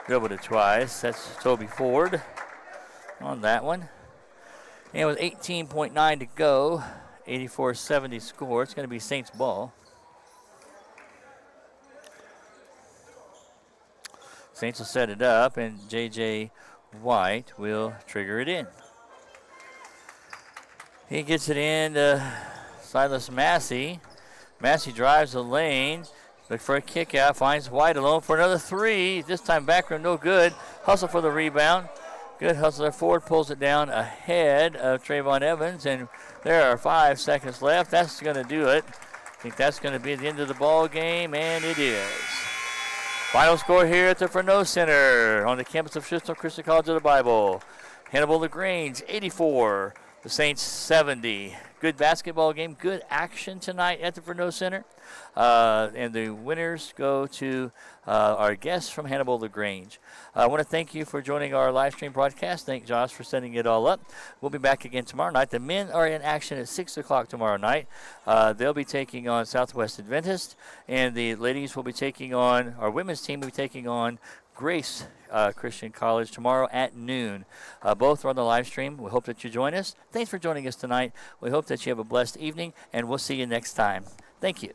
dribbled it twice. That's Toby Ford on that one. And with 18.9 to go, 84-70 score. It's going to be Saints ball. Saints will set it up, and J.J. White will trigger it in. He gets it in to Silas Massey. Massey drives the lane. Look for a kick out. Finds White alone for another 3. This time back room no good. Hustle for the rebound. Good hustle there. Ford pulls it down ahead of Trayvon Evans. And there are 5 seconds left. That's going to do it. I think that's going to be the end of the ball game. And it is. Final score here at the Fresno Center on the campus of Schuster Christian College of the Bible. Hannibal-LaGrange 84. The Saints 70. Good basketball game. Good action tonight at the Fresno Center. And the winners go to our guests from Hannibal-LaGrange. I want to thank you for joining our live stream broadcast. Thank Josh for setting it all up. We'll be back again tomorrow night. The men are in action at 6 o'clock tomorrow night. They'll be taking on Southwest Adventist. And the ladies will be taking on, our women's team will be taking on Grace Christian College tomorrow at noon. Both are on the live stream. We hope that you join us. Thanks for joining us tonight. We hope that you have a blessed evening, and we'll see you next time. Thank you.